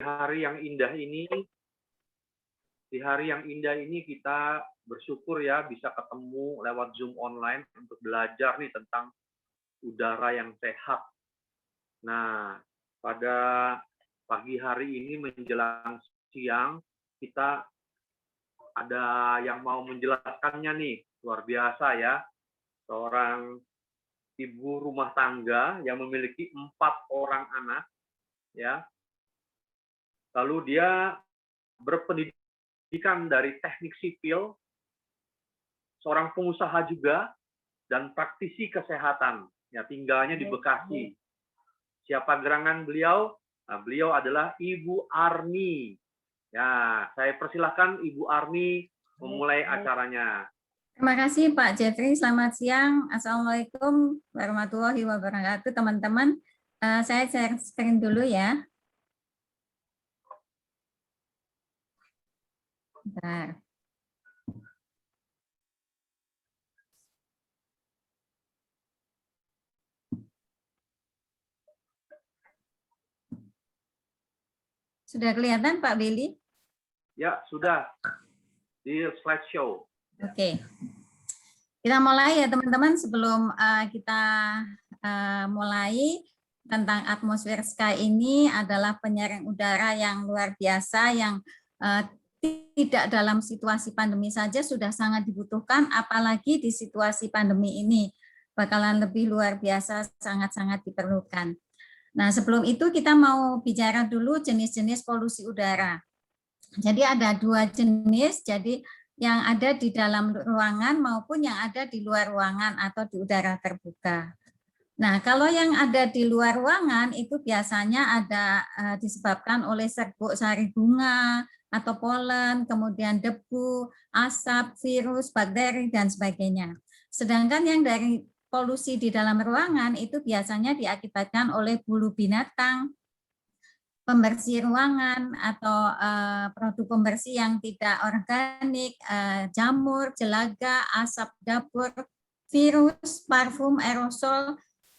hari yang indah ini, kita bersyukur ya bisa ketemu lewat Zoom online untuk belajar nih tentang udara yang sehat. Nah, pada pagi hari ini menjelang siang, kita ada yang mau menjelaskannya nih, luar biasa ya. Seorang ibu rumah tangga yang memiliki 4 orang anak, ya. Lalu dia berpendidikan dari teknik sipil, seorang pengusaha juga, dan praktisi kesehatan. Ya, tinggalnya di Bekasi. Siapa gerangan beliau? Nah, beliau adalah Ibu Arni. Ya, saya persilahkan Ibu Arni memulai acaranya. Terima kasih Pak Jeffrey. Selamat siang. Assalamualaikum warahmatullahi wabarakatuh, teman-teman. Saya share screen dulu ya. Bentar. Sudah kelihatan Pak Billy? Ya, sudah. Di slideshow. Oke. Kita mulai ya teman-teman. Sebelum kita mulai, tentang atmosfer sky ini adalah penyaring udara yang luar biasa yang tidak dalam situasi pandemi saja sudah sangat dibutuhkan, apalagi di situasi pandemi ini bakalan lebih luar biasa, sangat-sangat diperlukan. Nah, sebelum itu kita mau bicara dulu jenis-jenis polusi udara. Jadi ada 2 jenis, jadi yang ada di dalam ruangan maupun yang ada di luar ruangan atau di udara terbuka. Nah, kalau yang ada di luar ruangan itu biasanya ada disebabkan oleh serbuk sari bunga atau polen, kemudian debu, asap, virus, bakteri, dan sebagainya. Sedangkan yang dari polusi di dalam ruangan itu biasanya diakibatkan oleh bulu binatang, pembersih ruangan atau produk pembersih yang tidak organik, jamur, jelaga, asap dapur, virus, parfum, aerosol,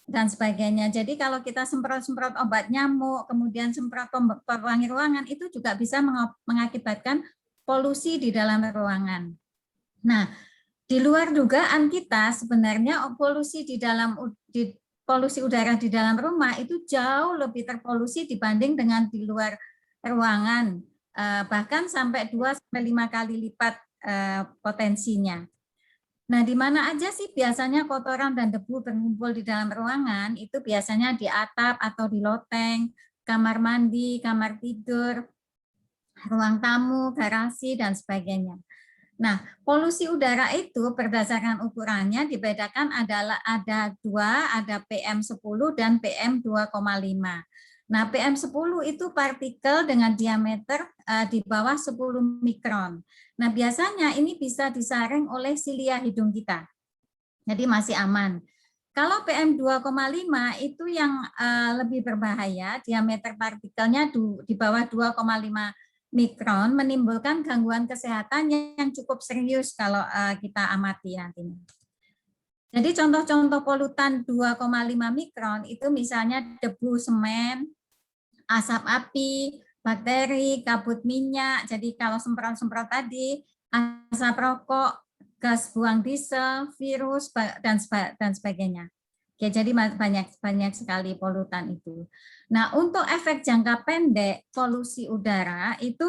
dan sebagainya. Jadi kalau kita semprot-semprot obat nyamuk, kemudian semprot pewangi ruangan, itu juga bisa mengakibatkan polusi di dalam ruangan. Nah, di luar dugaan kita sebenarnya polusi polusi udara di dalam rumah itu jauh lebih terpolusi dibanding dengan di luar ruangan, bahkan sampai 2-5 kali lipat potensinya. Nah, di mana aja sih biasanya kotoran dan debu berkumpul di dalam ruangan? Itu biasanya di atap atau di loteng, kamar mandi, kamar tidur, ruang tamu, garasi, dan sebagainya. Nah, polusi udara itu berdasarkan ukurannya dibedakan adalah ada 2, ada PM10 dan PM2,5. Nah, PM10 itu partikel dengan diameter di bawah 10 mikron. Nah, biasanya ini bisa disaring oleh silia hidung kita. Jadi masih aman. Kalau PM2,5 itu yang lebih berbahaya, diameter partikelnya di bawah 2,5 mikron, menimbulkan gangguan kesehatan yang cukup serius kalau kita amati nantinya. Jadi contoh-contoh polutan 2,5 mikron itu misalnya debu semen, asap api, bakteri, kabut minyak. Jadi kalau semprot-semprot tadi, asap rokok, gas buang diesel, virus, dan sebagainya. Oke, jadi banyak sekali polutan itu. Nah, untuk efek jangka pendek polusi udara itu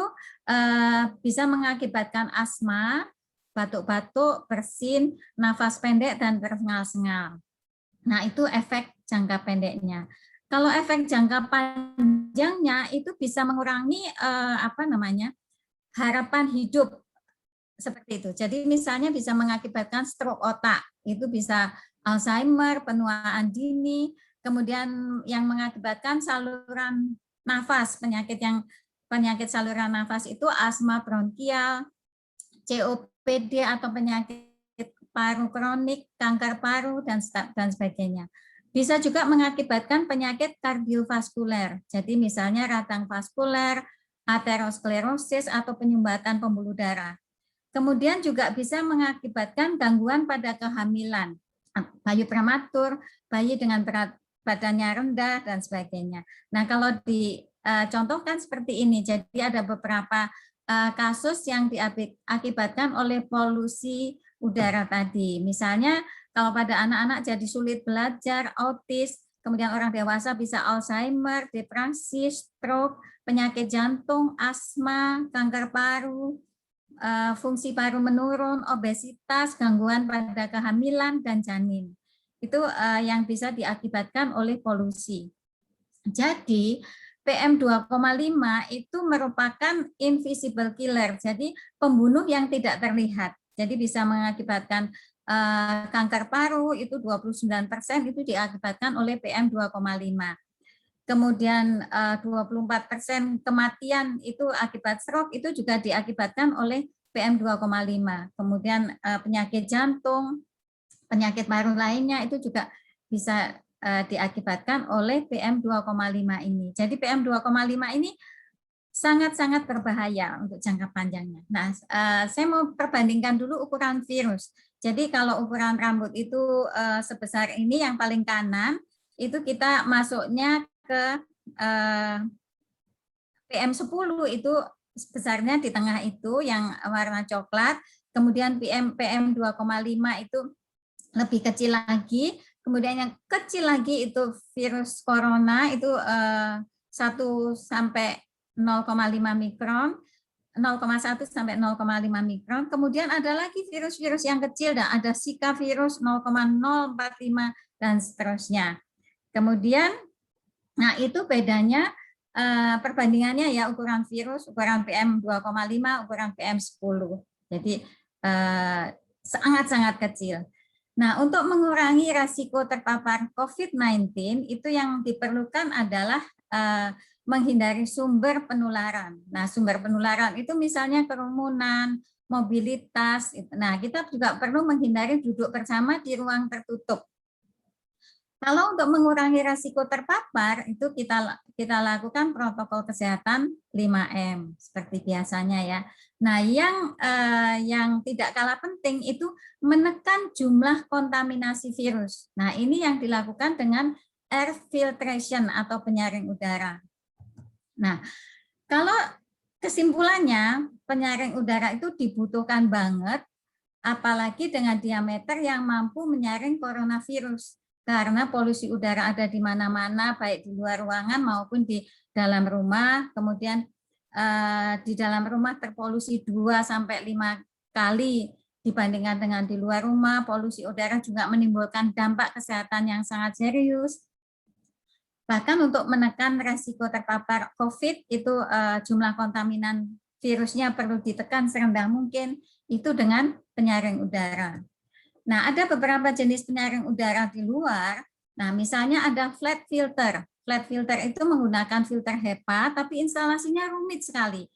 bisa mengakibatkan asma, batuk-batuk, bersin, nafas pendek, dan tersengal-sengal. Nah, itu efek jangka pendeknya. Kalau efek jangka panjangnya itu bisa mengurangi harapan hidup seperti itu. Jadi misalnya bisa mengakibatkan stroke otak, itu bisa Alzheimer, penuaan dini, kemudian yang mengakibatkan saluran nafas, penyakit saluran nafas itu asma bronkial, COPD atau penyakit paru kronik, kanker paru, dan sebagainya. Bisa juga mengakibatkan penyakit kardiovaskuler, jadi misalnya radang vaskuler, aterosklerosis, atau penyumbatan pembuluh darah. Kemudian juga bisa mengakibatkan gangguan pada kehamilan, bayi prematur, bayi dengan berat badannya rendah, dan sebagainya. Nah, kalau di contohkan seperti ini. Jadi ada beberapa kasus yang diakibatkan oleh polusi udara tadi. Misalnya kalau pada anak-anak jadi sulit belajar, autis, kemudian orang dewasa bisa Alzheimer, depresi, stroke, penyakit jantung, asma, kanker paru, fungsi paru menurun, obesitas, gangguan pada kehamilan dan janin. Itu yang bisa diakibatkan oleh polusi. Jadi PM 2,5 itu merupakan invisible killer, jadi pembunuh yang tidak terlihat. Jadi bisa mengakibatkan kanker paru itu 29% itu diakibatkan oleh PM 2,5. Kemudian 24% kematian itu akibat stroke itu juga diakibatkan oleh PM 2,5. Kemudian penyakit jantung, penyakit paru lainnya itu juga bisa diakibatkan oleh PM 2,5 ini. Jadi PM 2,5 ini sangat-sangat berbahaya untuk jangka panjangnya. Nah, saya mau perbandingkan dulu ukuran virus. Jadi kalau ukuran rambut itu sebesar ini yang paling kanan, itu kita masuknya ke PM10 itu besarnya di tengah itu yang warna coklat, kemudian PM 2,5 itu lebih kecil lagi, kemudian yang kecil lagi itu virus corona itu 1 sampai 0,5 mikron, 0,1 sampai 0,5 mikron. Kemudian ada lagi virus-virus yang kecil, dan ada Zika virus 0,045 dan seterusnya. Kemudian, nah itu bedanya perbandingannya ya ukuran virus, ukuran PM 2,5, ukuran PM10. Jadi sangat-sangat kecil. Nah, untuk mengurangi risiko terpapar COVID-19 itu yang diperlukan adalah menghindari sumber penularan. Nah, sumber penularan itu misalnya kerumunan, mobilitas. Nah, kita juga perlu menghindari duduk bersama di ruang tertutup. Kalau untuk mengurangi risiko terpapar itu kita lakukan protokol kesehatan 5M seperti biasanya ya. Nah, yang tidak kalah penting itu menekan jumlah kontaminasi virus. Nah, ini yang dilakukan dengan air filtration atau penyaring udara. Nah, kalau kesimpulannya penyaring udara itu dibutuhkan banget, apalagi dengan diameter yang mampu menyaring coronavirus. Karena polusi udara ada di mana-mana, baik di luar ruangan maupun di dalam rumah. Kemudian di dalam rumah terpolusi 2-5 kali dibandingkan dengan di luar rumah. Polusi udara juga menimbulkan dampak kesehatan yang sangat serius. Bahkan untuk menekan resiko terpapar COVID itu jumlah kontaminan virusnya perlu ditekan serendah mungkin, itu dengan penyaring udara. Nah, ada beberapa jenis penyaring udara di luar. Nah, misalnya ada flat filter. Flat filter itu menggunakan filter HEPA, tapi instalasinya rumit sekali.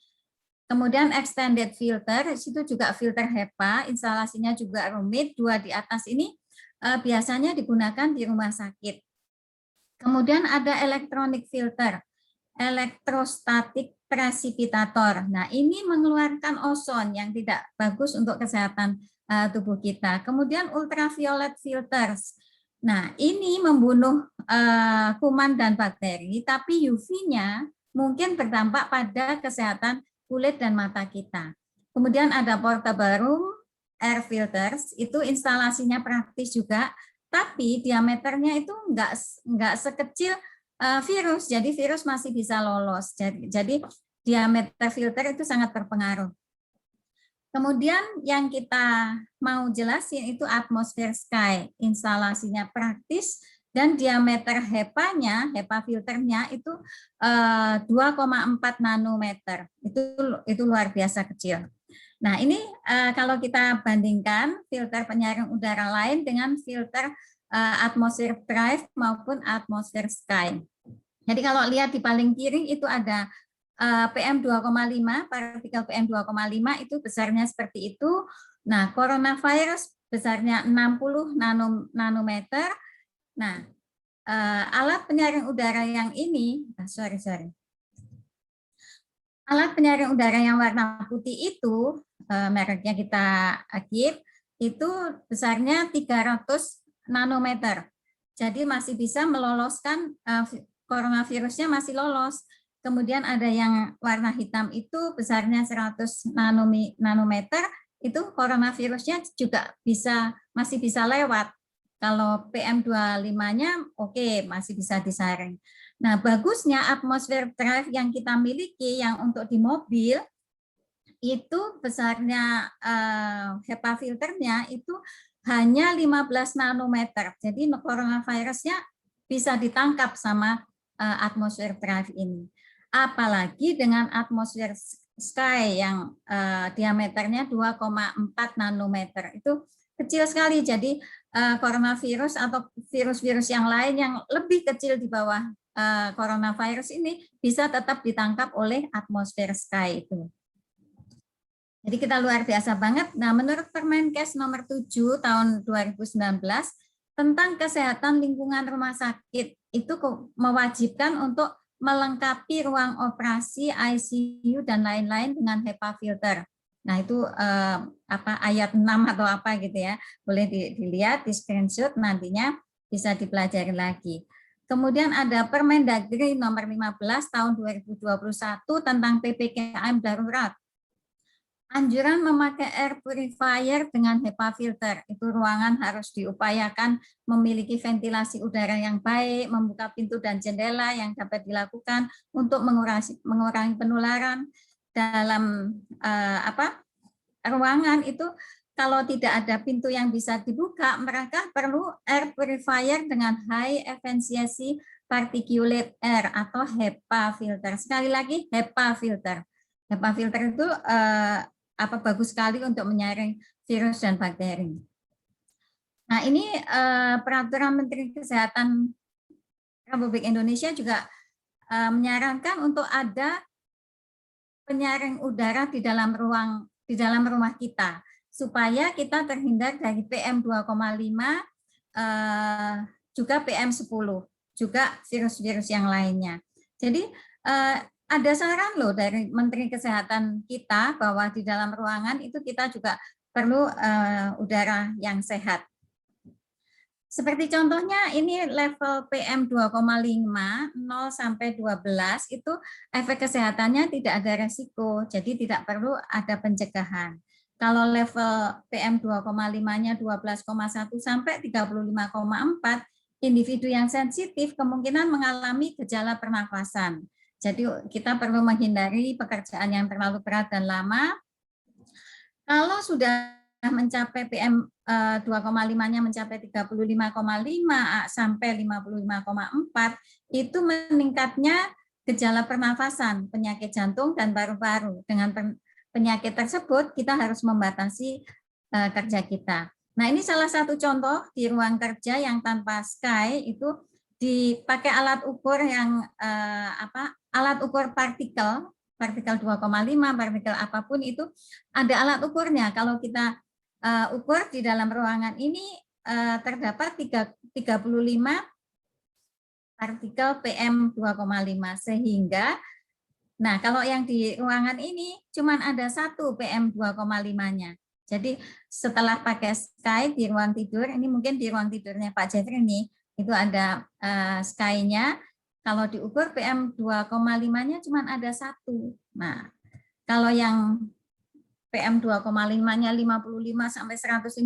Kemudian extended filter, itu juga filter HEPA, instalasinya juga rumit. 2 di atas ini biasanya digunakan di rumah sakit. Kemudian ada electronic filter, elektrostatik presipitator. Nah, ini mengeluarkan ozon yang tidak bagus untuk kesehatan tubuh kita. Kemudian ultraviolet filters. Nah, ini membunuh kuman dan bakteri, tapi UV-nya mungkin berdampak pada kesehatan kulit dan mata kita. Kemudian ada portable room air filters, itu instalasinya praktis juga, tapi diameternya itu enggak sekecil virus, jadi virus masih bisa lolos. Jadi diameter filter itu sangat berpengaruh. Kemudian yang kita mau jelasin itu atmosphere sky, instalasinya praktis dan diameter HEPA-nya, HEPA filternya itu 2,4 nanometer. Itu luar biasa kecil. Nah, ini kalau kita bandingkan filter penyaring udara lain dengan filter atmosphere drive maupun atmosphere sky. Jadi kalau lihat di paling kiri itu ada PM 2,5, partikel PM 2,5 itu besarnya seperti itu. Nah, coronavirus besarnya 60 nanometer. Nah, alat penyaring udara yang ini, alat penyaring udara yang warna putih itu, mereknya kita keep, itu besarnya 300 nanometer. Jadi masih bisa meloloskan, coronavirusnya masih lolos. kemudian ada yang warna hitam itu besarnya 100 nanometer, itu coronavirusnya juga masih bisa lewat. Kalau PM25-nya oke, masih bisa disaring. Nah, bagusnya atmosfer drive yang kita miliki yang untuk di mobil itu besarnya HEPA filternya itu hanya 15 nanometer. Jadi coronavirusnya bisa ditangkap sama atmosfer drive ini. Apalagi dengan atmosfer sky yang diameternya 2,4 nanometer. Itu kecil sekali. Jadi coronavirus atau virus-virus yang lain yang lebih kecil di bawah coronavirus ini bisa tetap ditangkap oleh atmosfer sky itu. Jadi kita luar biasa banget. Nah, menurut Permenkes nomor 7 tahun 2019 tentang kesehatan lingkungan rumah sakit itu mewajibkan untuk melengkapi ruang operasi, ICU dan lain-lain dengan HEPA filter. Nah, itu ayat 6 atau apa gitu ya. Boleh dilihat di screenshot, nantinya bisa dipelajari lagi. Kemudian ada Permendagri nomor 15 tahun 2021 tentang PPKM darurat. Anjuran memakai air purifier dengan HEPA filter. Itu ruangan harus diupayakan memiliki ventilasi udara yang baik, membuka pintu dan jendela yang dapat dilakukan untuk mengurangi penularan dalam ruangan itu. Kalau tidak ada pintu yang bisa dibuka, mereka perlu air purifier dengan high efficiency particulate air atau HEPA filter. Sekali lagi HEPA filter. HEPA filter itu bagus sekali untuk menyaring virus dan bakteri. Nah, ini peraturan Menteri Kesehatan Republik Indonesia juga menyarankan untuk ada penyaring udara di dalam rumah kita supaya kita terhindar dari PM2,5 juga PM10 juga virus-virus yang lainnya. Jadi ada saran loh dari Menteri Kesehatan kita bahwa di dalam ruangan itu kita juga perlu udara yang sehat. Seperti contohnya ini level PM2,5 0 sampai 12 itu efek kesehatannya tidak ada resiko, jadi tidak perlu ada pencegahan. Kalau level PM2,5-nya 12,1 sampai 35,4, individu yang sensitif kemungkinan mengalami gejala pernafasan. Jadi kita perlu menghindari pekerjaan yang terlalu berat dan lama. Kalau sudah mencapai PM 2,5-nya mencapai 35,5 sampai 55,4, itu meningkatnya gejala pernafasan, penyakit jantung dan paru-paru. Dengan penyakit tersebut kita harus membatasi kerja kita. Nah, ini salah satu contoh di ruang kerja yang tanpa sky itu dipakai alat ukur yang alat ukur partikel 2,5, partikel apapun itu ada alat ukurnya. Kalau kita ukur di dalam ruangan ini terdapat 35 partikel PM 2,5 sehingga kalau yang di ruangan ini cuma ada 1 PM 2,5-nya. Jadi setelah pakai sky di ruang tidur, ini mungkin di ruang tidurnya Pak Jeffrey ini, itu ada sky-nya, kalau diukur PM 2,5-nya cuma ada 1. Nah, kalau yang PM 2,5-nya 55 sampai 150,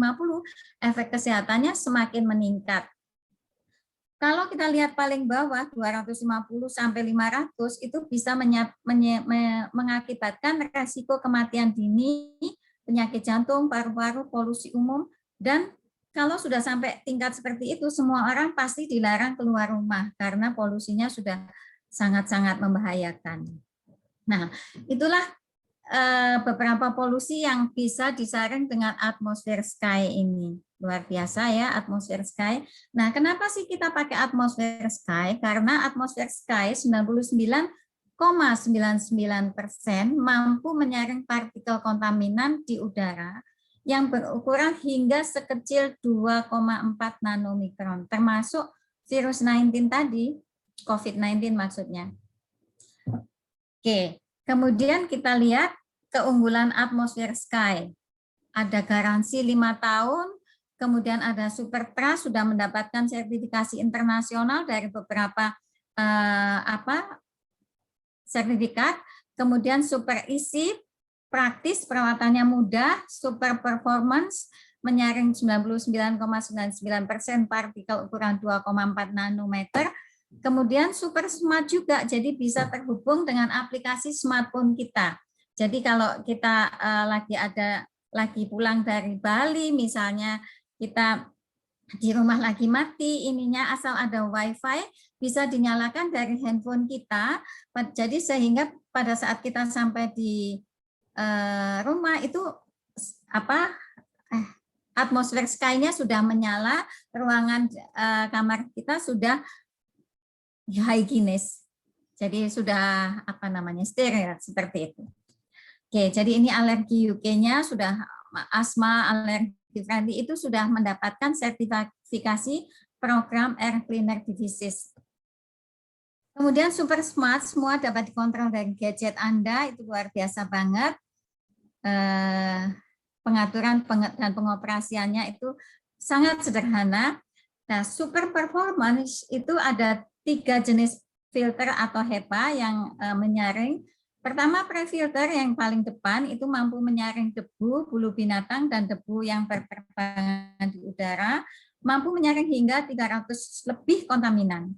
efek kesehatannya semakin meningkat. Kalau kita lihat paling bawah 250 sampai 500 itu bisa mengakibatkan resiko kematian dini, penyakit jantung, paru-paru, polusi umum, dan kalau sudah sampai tingkat seperti itu, semua orang pasti dilarang keluar rumah karena polusinya sudah sangat-sangat membahayakan. Nah, itulah beberapa polusi yang bisa disaring dengan atmosfer sky ini. Luar biasa ya atmosfer sky. Nah, kenapa sih kita pakai atmosfer sky? Karena atmosfer sky 99,99% mampu menyaring partikel kontaminan di udara yang berukuran hingga sekecil 2,4 nanomikron, termasuk virus 19 tadi, COVID-19 maksudnya. Oke, kemudian kita lihat keunggulan atmosfer sky. Ada garansi 5 tahun, kemudian ada Supertrust sudah mendapatkan sertifikasi internasional dari beberapa sertifikat, kemudian super easy, praktis, perawatannya mudah, super performance, menyaring 99,99% partikel ukuran 2,4 nanometer, kemudian super smart juga, jadi bisa terhubung dengan aplikasi smartphone kita. Jadi kalau kita lagi pulang dari Bali, misalnya kita di rumah lagi mati, ininya asal ada WiFi bisa dinyalakan dari handphone kita. Jadi sehingga pada saat kita sampai di rumah itu atmosfer sky-nya sudah menyala, ruangan kamar kita sudah higienis. Jadi sudah steril seperti itu. Oke, jadi ini alergi UK-nya sudah asma, alergi friendly itu sudah mendapatkan sertifikasi program Air Cleaner Disease. Kemudian super smart, semua dapat dikontrol dari gadget Anda, itu luar biasa banget. Pengaturan dan pengoperasiannya itu sangat sederhana. Nah, super performance itu ada 3 jenis filter atau HEPA yang menyaring. Pertama, pre-filter yang paling depan itu mampu menyaring debu, bulu binatang, dan debu yang berterbangan di udara, mampu menyaring hingga 300 lebih kontaminan.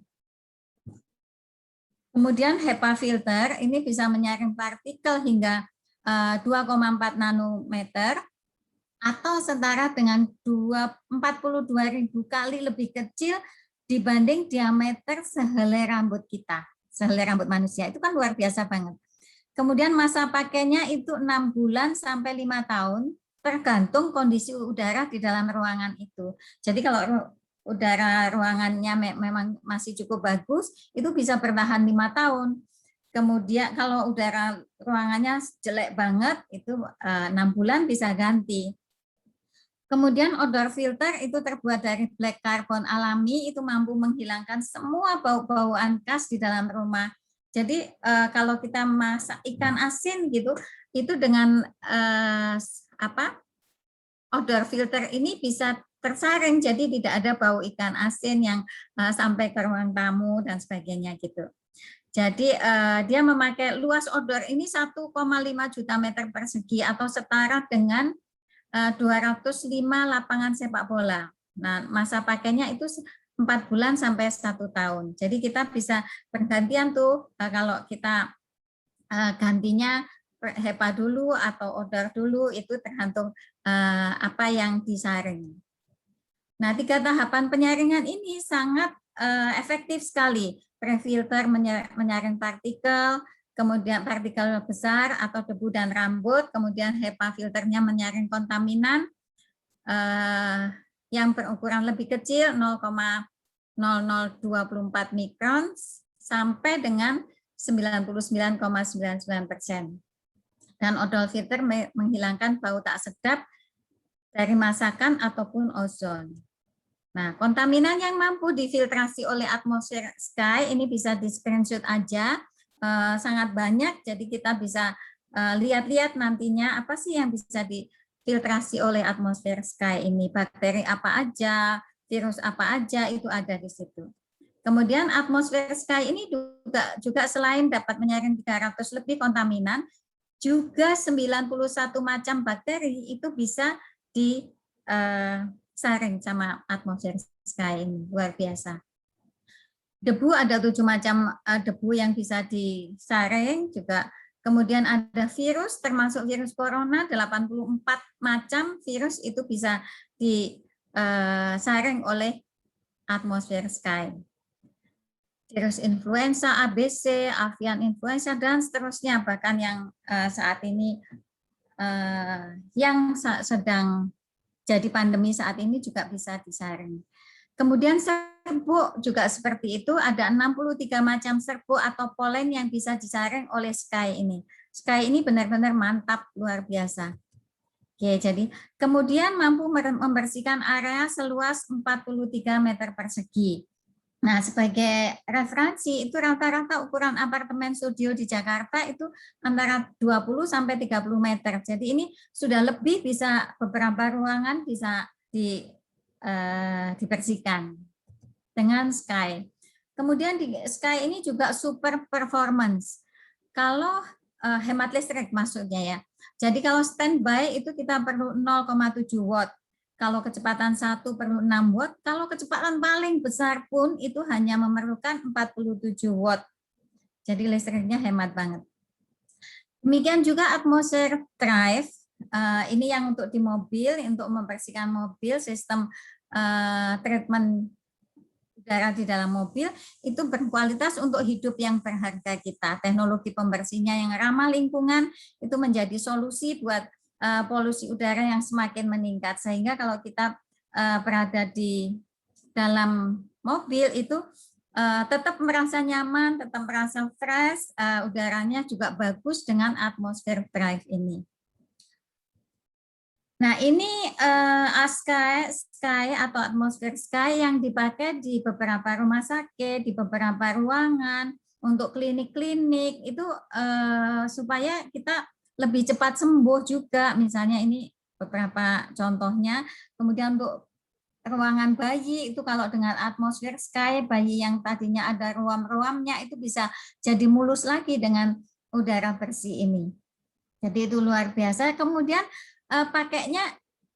Kemudian HEPA filter ini bisa menyaring partikel hingga 2,4 nanometer, atau setara dengan 42.000 kali lebih kecil dibanding diameter sehelai rambut kita, sehelai rambut manusia. Itu kan luar biasa banget. Kemudian masa pakainya itu 6 bulan sampai 5 tahun, tergantung kondisi udara di dalam ruangan itu. Jadi kalau udara ruangannya memang masih cukup bagus, itu bisa bertahan 5 tahun. Kemudian kalau udara ruangannya jelek banget, itu 6 bulan bisa ganti. Kemudian odor filter itu terbuat dari black carbon alami, itu mampu menghilangkan semua bau-bauan khas di dalam rumah. Jadi kalau kita masak ikan asin gitu, itu dengan odor filter ini bisa tersaring, jadi tidak ada bau ikan asin yang sampai ke ruang tamu dan sebagainya gitu. Jadi dia memakai luas odor ini 1,5 juta meter persegi atau setara dengan 205 lapangan sepak bola. Nah, masa pakainya itu 4 bulan sampai 1 tahun. Jadi kita bisa bergantian tuh kalau kita gantinya HEPA dulu atau odor dulu, itu tergantung apa yang disaring. Nah, 3 tahapan penyaringan ini sangat efektif sekali. Pre-filter menyaring partikel, kemudian partikel besar atau debu dan rambut, kemudian HEPA filternya menyaring kontaminan yang berukuran lebih kecil 0,0024 mikron sampai dengan 99,99%. Dan odol filter menghilangkan bau tak sedap dari masakan ataupun ozon. Nah, kontaminan yang mampu difiltrasi oleh atmosfer sky ini bisa di-screenshot aja, sangat banyak, jadi kita bisa lihat-lihat nantinya apa sih yang bisa difiltrasi oleh atmosfer sky ini, bakteri apa aja, virus apa aja, itu ada di situ. Kemudian atmosfer sky ini juga selain dapat menyaring 300 lebih kontaminan, juga 91 macam bakteri itu bisa disaring sama atmosfer sky ini, luar biasa. Debu ada 7 macam debu yang bisa disaring juga. Kemudian ada virus, termasuk virus corona, 84 macam virus itu bisa disaring oleh atmosfer sky. Virus influenza, ABC, avian influenza, dan seterusnya, bahkan yang saat ini yang sedang jadi pandemi saat ini juga bisa disaring. Kemudian serbuk juga seperti itu, ada 63 macam serbuk atau polen yang bisa disaring oleh Sky ini. Sky ini benar-benar mantap, luar biasa. Oke, jadi kemudian mampu membersihkan area seluas 43 meter persegi. Nah, sebagai referensi, itu rata-rata ukuran apartemen studio di Jakarta itu antara 20 sampai 30 meter. Jadi ini sudah lebih, bisa beberapa ruangan bisa dibersihkan dengan Sky. Kemudian di Sky ini juga super performance. kalau hemat listrik maksudnya ya. Jadi kalau standby itu kita perlu 0,7 watt. Kalau kecepatan 1 perlu 6 watt. Kalau kecepatan paling besar pun itu hanya memerlukan 47 watt. Jadi listriknya hemat banget. Demikian juga atmosphere drive. Ini yang untuk di mobil, untuk membersihkan mobil, sistem treatment udara di dalam mobil itu berkualitas untuk hidup yang berharga kita. Teknologi pembersihnya yang ramah lingkungan itu menjadi solusi buat polusi udara yang semakin meningkat. Sehingga kalau kita berada di dalam mobil itu tetap merasa nyaman, tetap merasa fresh, udaranya juga bagus dengan atmosfer drive ini. Nah, ini sky atau atmosfer sky yang dipakai di beberapa rumah sakit, di beberapa ruangan, untuk klinik-klinik, itu supaya kita lebih cepat sembuh juga. Misalnya ini beberapa contohnya. Kemudian untuk ruangan bayi, itu kalau dengan atmosfer sky, bayi yang tadinya ada ruam-ruamnya, itu bisa jadi mulus lagi dengan udara bersih ini. Jadi itu luar biasa. Kemudian pakainya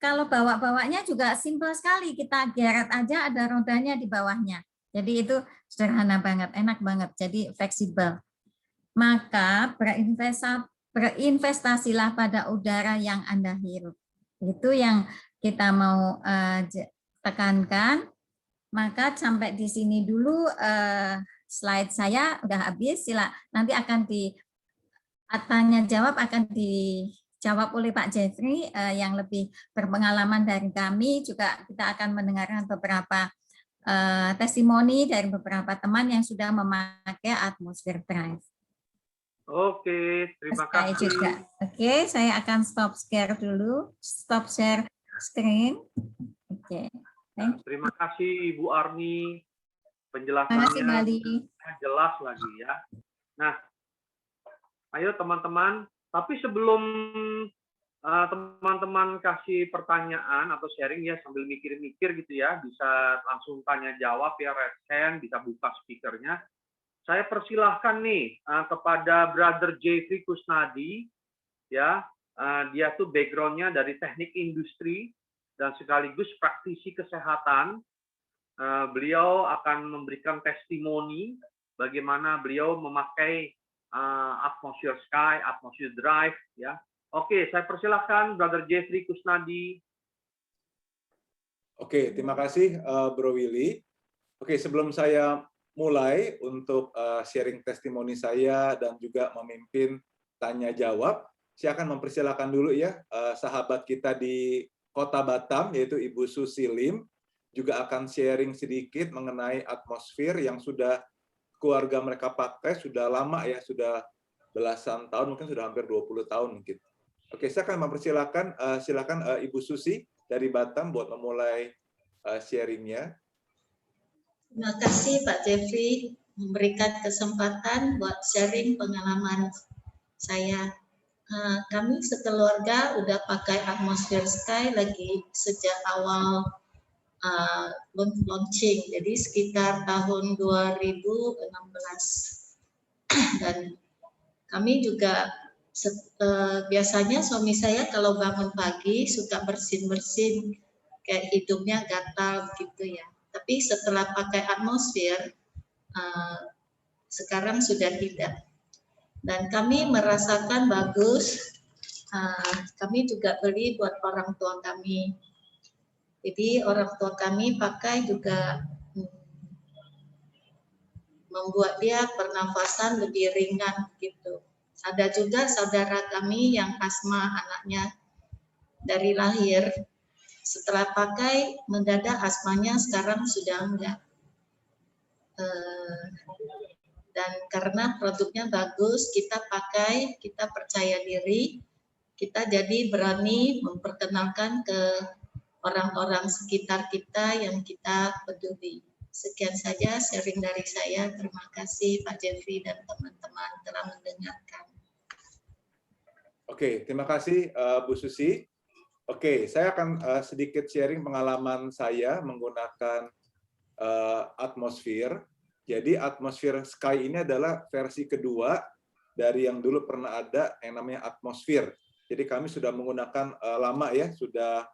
kalau bawa-bawanya juga simpel sekali, kita geret aja ada rodanya di bawahnya. Jadi itu sederhana banget, enak banget, jadi fleksibel. Maka berinvestasilah pada udara yang Anda hirup. Itu yang kita mau tekankan. Maka sampai di sini dulu slide saya udah habis. Nanti akan tanya jawab akan dijawab oleh Pak Jeffrey yang lebih berpengalaman dari kami. Juga kita akan mendengarkan beberapa testimoni dari beberapa teman yang sudah memakai atmosfer drive. Oke, terima kasih. Juga. Oke, saya akan stop share dulu, stop share screen. Oke. Terima kasih Ibu Arni, penjelasannya jelas lagi ya. Nah, ayo teman-teman, tapi sebelum teman-teman kasih pertanyaan atau sharing ya sambil mikir-mikir gitu ya, bisa langsung tanya jawab ya, raise hand, bisa buka speakernya. Saya persilahkan nih kepada Brother Jeffrey Kusnadi, ya, dia tuh backgroundnya dari teknik industri dan sekaligus praktisi kesehatan. Beliau akan memberikan testimoni bagaimana beliau memakai atmosphere sky, atmosphere drive, ya. Oke, saya persilahkan Brother Jeffrey Kusnadi. Oke, terima kasih Bro Willy. Oke, sebelum saya mulai untuk sharing testimoni saya dan juga memimpin tanya jawab, saya akan mempersilahkan dulu ya sahabat kita di Kota Batam yaitu Ibu Susi Lim juga akan sharing sedikit mengenai atmosfer yang sudah keluarga mereka pakai sudah lama ya, sudah belasan tahun, mungkin sudah hampir 20 tahun mungkin. Oke, saya akan mempersilahkan silakan Ibu Susi dari Batam buat memulai sharingnya. Terima kasih Pak Jeffrey memberikan kesempatan buat sharing pengalaman saya. Kami sekeluarga udah pakai atmosfer sky lagi sejak awal launching, jadi sekitar tahun 2016. Dan kami juga biasanya suami saya kalau bangun pagi suka bersin-bersin, kayak hidungnya gatal gitu ya. Tapi setelah pakai atmosfer, sekarang sudah tidak. Dan kami merasakan bagus, kami juga beli buat orang tua kami. Jadi orang tua kami pakai juga membuat dia pernafasan lebih ringan gitu. Ada juga saudara kami yang asma anaknya dari lahir. Setelah pakai, mendadak asmanya sekarang sudah enggak. Dan karena produknya bagus, kita pakai, kita percaya diri, kita jadi berani memperkenalkan ke orang-orang sekitar kita yang kita peduli. Sekian saja sharing dari saya. Terima kasih Pak Jeffrey dan teman-teman telah mendengarkan. Oke, terima kasih Bu Susi. Oke, saya akan sedikit sharing pengalaman saya menggunakan atmosfer. Jadi atmosfer sky ini adalah versi kedua dari yang dulu pernah ada yang namanya atmosfer. Jadi kami sudah menggunakan lama ya, sudah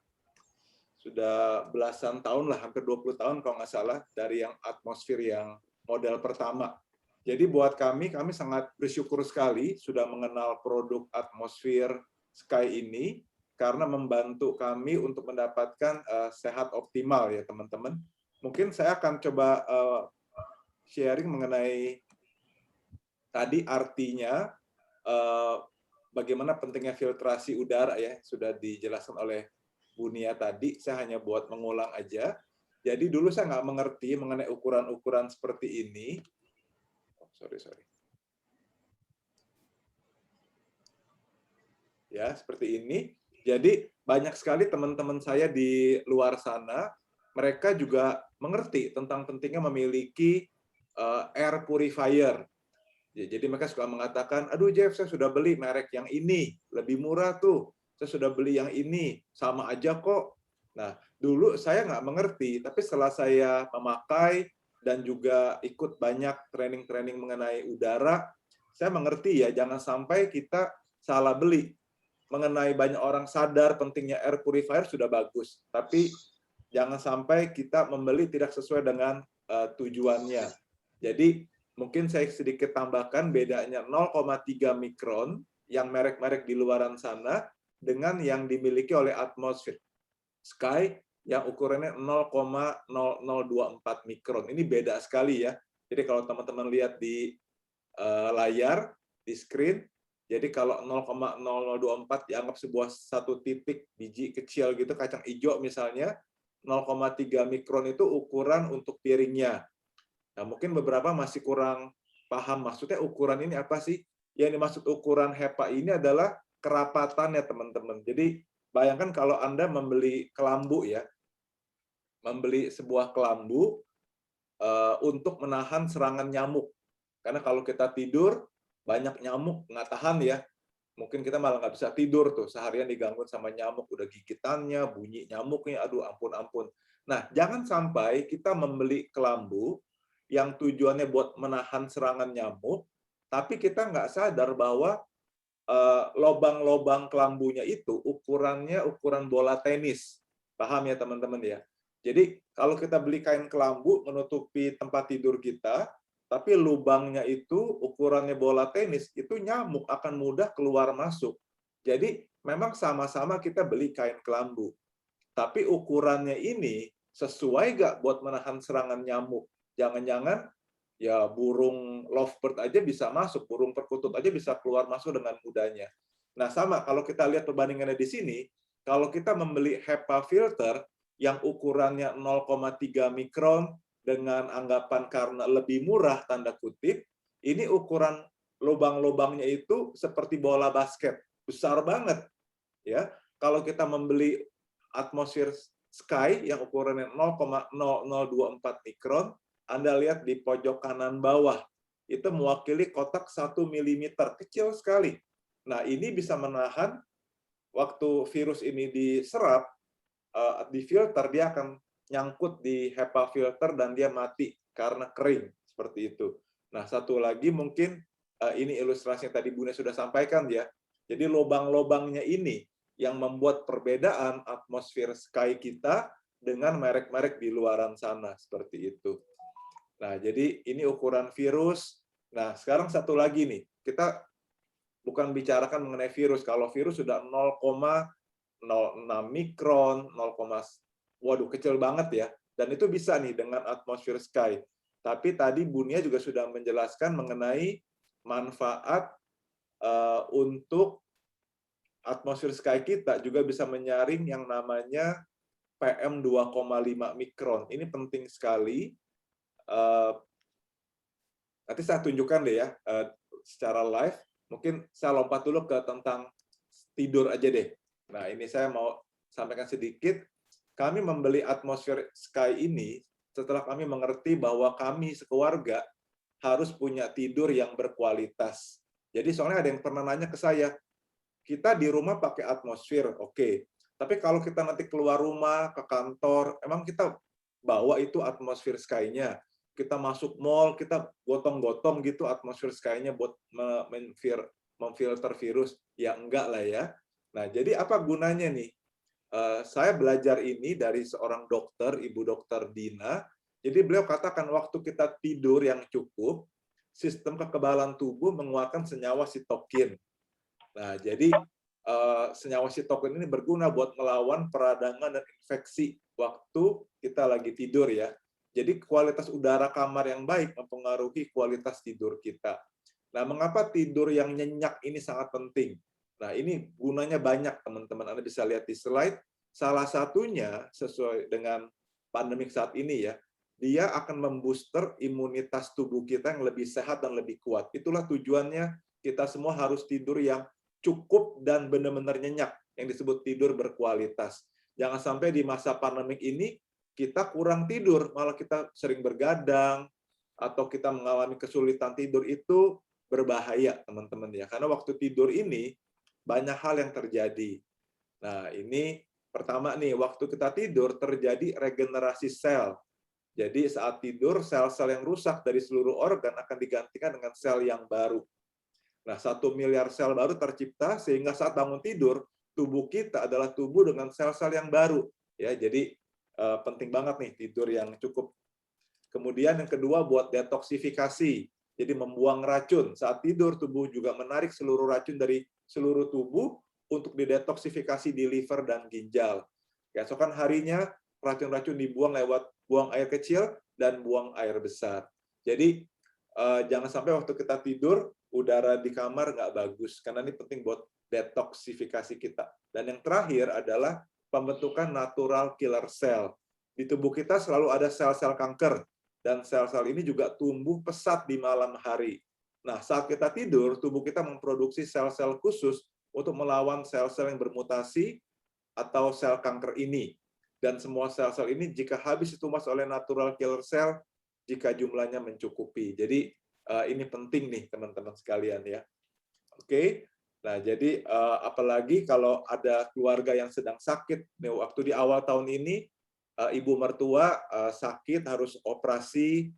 belasan tahun lah, hampir 20 tahun kalau nggak salah, dari yang atmosfer yang model pertama. Jadi buat kami sangat bersyukur sekali sudah mengenal produk atmosfer Sky ini, karena membantu kami untuk mendapatkan sehat optimal ya teman-teman. Mungkin saya akan coba sharing mengenai tadi artinya bagaimana pentingnya filtrasi udara ya, sudah dijelaskan oleh Bu Nia tadi, saya hanya buat mengulang aja. Jadi dulu saya nggak mengerti mengenai ukuran-ukuran seperti ini. Sorry. Ya, seperti ini. Jadi banyak sekali teman-teman saya di luar sana, mereka juga mengerti tentang pentingnya memiliki air purifier. Jadi mereka suka mengatakan, aduh Jeff, saya sudah beli merek yang ini, lebih murah tuh. Saya sudah beli yang ini, sama aja kok. Nah, dulu saya nggak mengerti, tapi setelah saya memakai dan juga ikut banyak training-training mengenai udara, saya mengerti ya, jangan sampai kita salah beli. Mengenai banyak orang sadar pentingnya air purifier sudah bagus, tapi jangan sampai kita membeli tidak sesuai dengan tujuannya. Jadi mungkin saya sedikit tambahkan bedanya 0,3 mikron yang merek-merek di luaran sana dengan yang dimiliki oleh atmosfer Sky yang ukurannya 0,0024 mikron. Ini beda sekali ya. Jadi kalau teman-teman lihat di layar, di screen, jadi kalau 0,0024 dianggap sebuah satu titik biji kecil gitu, kacang hijau misalnya, 0,3 mikron itu ukuran untuk piringnya. Nah, mungkin beberapa masih kurang paham maksudnya ukuran ini apa sih? Yang dimaksud ukuran HEPA ini adalah kerapatannya, teman-teman. Jadi, bayangkan kalau Anda membeli kelambu ya, membeli sebuah kelambu untuk menahan serangan nyamuk. Karena kalau kita tidur, banyak nyamuk nggak tahan ya. Mungkin kita malah nggak bisa tidur tuh, seharian digangguin sama nyamuk, udah gigitannya, bunyi nyamuknya, aduh ampun-ampun. Nah, jangan sampai kita membeli kelambu yang tujuannya buat menahan serangan nyamuk, tapi kita nggak sadar bahwa lobang-lobang kelambunya itu ukurannya ukuran bola tenis. Paham ya teman-teman ya? Jadi kalau kita beli kain kelambu menutupi tempat tidur kita, tapi lubangnya itu ukurannya bola tenis, itu nyamuk akan mudah keluar masuk. Jadi memang sama-sama kita beli kain kelambu. Tapi ukurannya ini sesuai nggak buat menahan serangan nyamuk? Jangan-jangan ya burung lovebird aja bisa masuk, burung perkutut aja bisa keluar masuk dengan mudahnya. Nah sama, kalau kita lihat perbandingannya di sini, kalau kita membeli HEPA filter yang ukurannya 0,3 mikron dengan anggapan karena lebih murah, tanda kutip, ini ukuran lubang-lubangnya itu seperti bola basket, besar banget. Ya, kalau kita membeli atmosfer Sky yang ukurannya 0,0024 mikron, Anda lihat di pojok kanan bawah, itu mewakili kotak 1 mm, kecil sekali. Nah, ini bisa menahan waktu virus ini diserap, di filter, dia akan nyangkut di HEPA filter dan dia mati karena kering, seperti itu. Nah, satu lagi mungkin, ini ilustrasi yang tadi Bunda sudah sampaikan ya, jadi lubang-lubangnya ini yang membuat perbedaan atmosfer Sky kita dengan merek-merek di luaran sana, seperti itu. Nah, jadi ini ukuran virus. Nah, sekarang satu lagi nih, kita bukan bicarakan mengenai virus. Kalau virus sudah 0,06 mikron, 0, waduh kecil banget ya. Dan itu bisa nih dengan atmosfer Sky. Tapi tadi Bu Nia juga sudah menjelaskan mengenai manfaat untuk atmosfer Sky kita juga bisa menyaring yang namanya PM 2,5 mikron. Ini penting sekali. Nanti saya tunjukkan deh ya secara live. Mungkin saya lompat dulu ke tentang tidur aja deh. Nah, ini saya mau sampaikan sedikit. Kami membeli atmosfer Sky ini setelah kami mengerti bahwa kami sekeluarga harus punya tidur yang berkualitas. Jadi soalnya ada yang pernah nanya ke saya, kita di rumah pakai atmosfer, oke. Tapi kalau kita nanti keluar rumah, ke kantor, emang kita bawa itu atmosfer Sky-nya. kita masuk mall, kita gotong-gotong gitu atmosfer sky-nya buat memfilter virus. Ya enggak lah ya. Nah, jadi apa gunanya nih? Saya belajar ini dari seorang dokter, Ibu Dokter Dina. Jadi beliau katakan waktu kita tidur yang cukup, sistem kekebalan tubuh mengeluarkan senyawa sitokin. Nah, jadi senyawa sitokin ini berguna buat melawan peradangan dan infeksi waktu kita lagi tidur ya. Jadi kualitas udara kamar yang baik mempengaruhi kualitas tidur kita. Nah, mengapa tidur yang nyenyak ini sangat penting? Nah, ini gunanya banyak, teman-teman. Anda bisa lihat di slide. Salah satunya, sesuai dengan pandemik saat ini ya, dia akan membooster imunitas tubuh kita yang lebih sehat dan lebih kuat. Itulah tujuannya kita semua harus tidur yang cukup dan benar-benar nyenyak, yang disebut tidur berkualitas. Jangan sampai di masa pandemik ini, kita kurang tidur, malah kita sering bergadang, atau kita mengalami kesulitan tidur. Itu berbahaya, teman-teman ya. Karena waktu tidur ini, banyak hal yang terjadi. Nah, ini pertama nih, waktu kita tidur terjadi regenerasi sel. Jadi saat tidur, sel-sel yang rusak dari seluruh organ akan digantikan dengan sel yang baru. Nah, 1 miliar sel baru tercipta, sehingga saat bangun tidur, tubuh kita adalah tubuh dengan sel-sel yang baru. Ya, jadi penting banget nih tidur yang cukup. Kemudian yang kedua, buat detoksifikasi. Jadi membuang racun. Saat tidur, tubuh juga menarik seluruh racun dari seluruh tubuh untuk didetoksifikasi di liver dan ginjal. Keesokan harinya, racun-racun dibuang lewat buang air kecil dan buang air besar. Jadi, jangan sampai waktu kita tidur, udara di kamar nggak bagus, karena ini penting buat detoksifikasi kita. Dan yang terakhir adalah pembentukan natural killer cell. Di tubuh kita selalu ada sel-sel kanker, dan sel-sel ini juga tumbuh pesat di malam hari. Nah, saat kita tidur, tubuh kita memproduksi sel-sel khusus untuk melawan sel-sel yang bermutasi atau sel kanker ini. Dan semua sel-sel ini jika habis ditumbas oleh natural killer cell, jika jumlahnya mencukupi. Jadi ini penting nih teman-teman sekalian ya. Oke. Nah, jadi apalagi kalau ada keluarga yang sedang sakit. Nih, waktu di awal tahun ini, ibu mertua sakit, harus operasi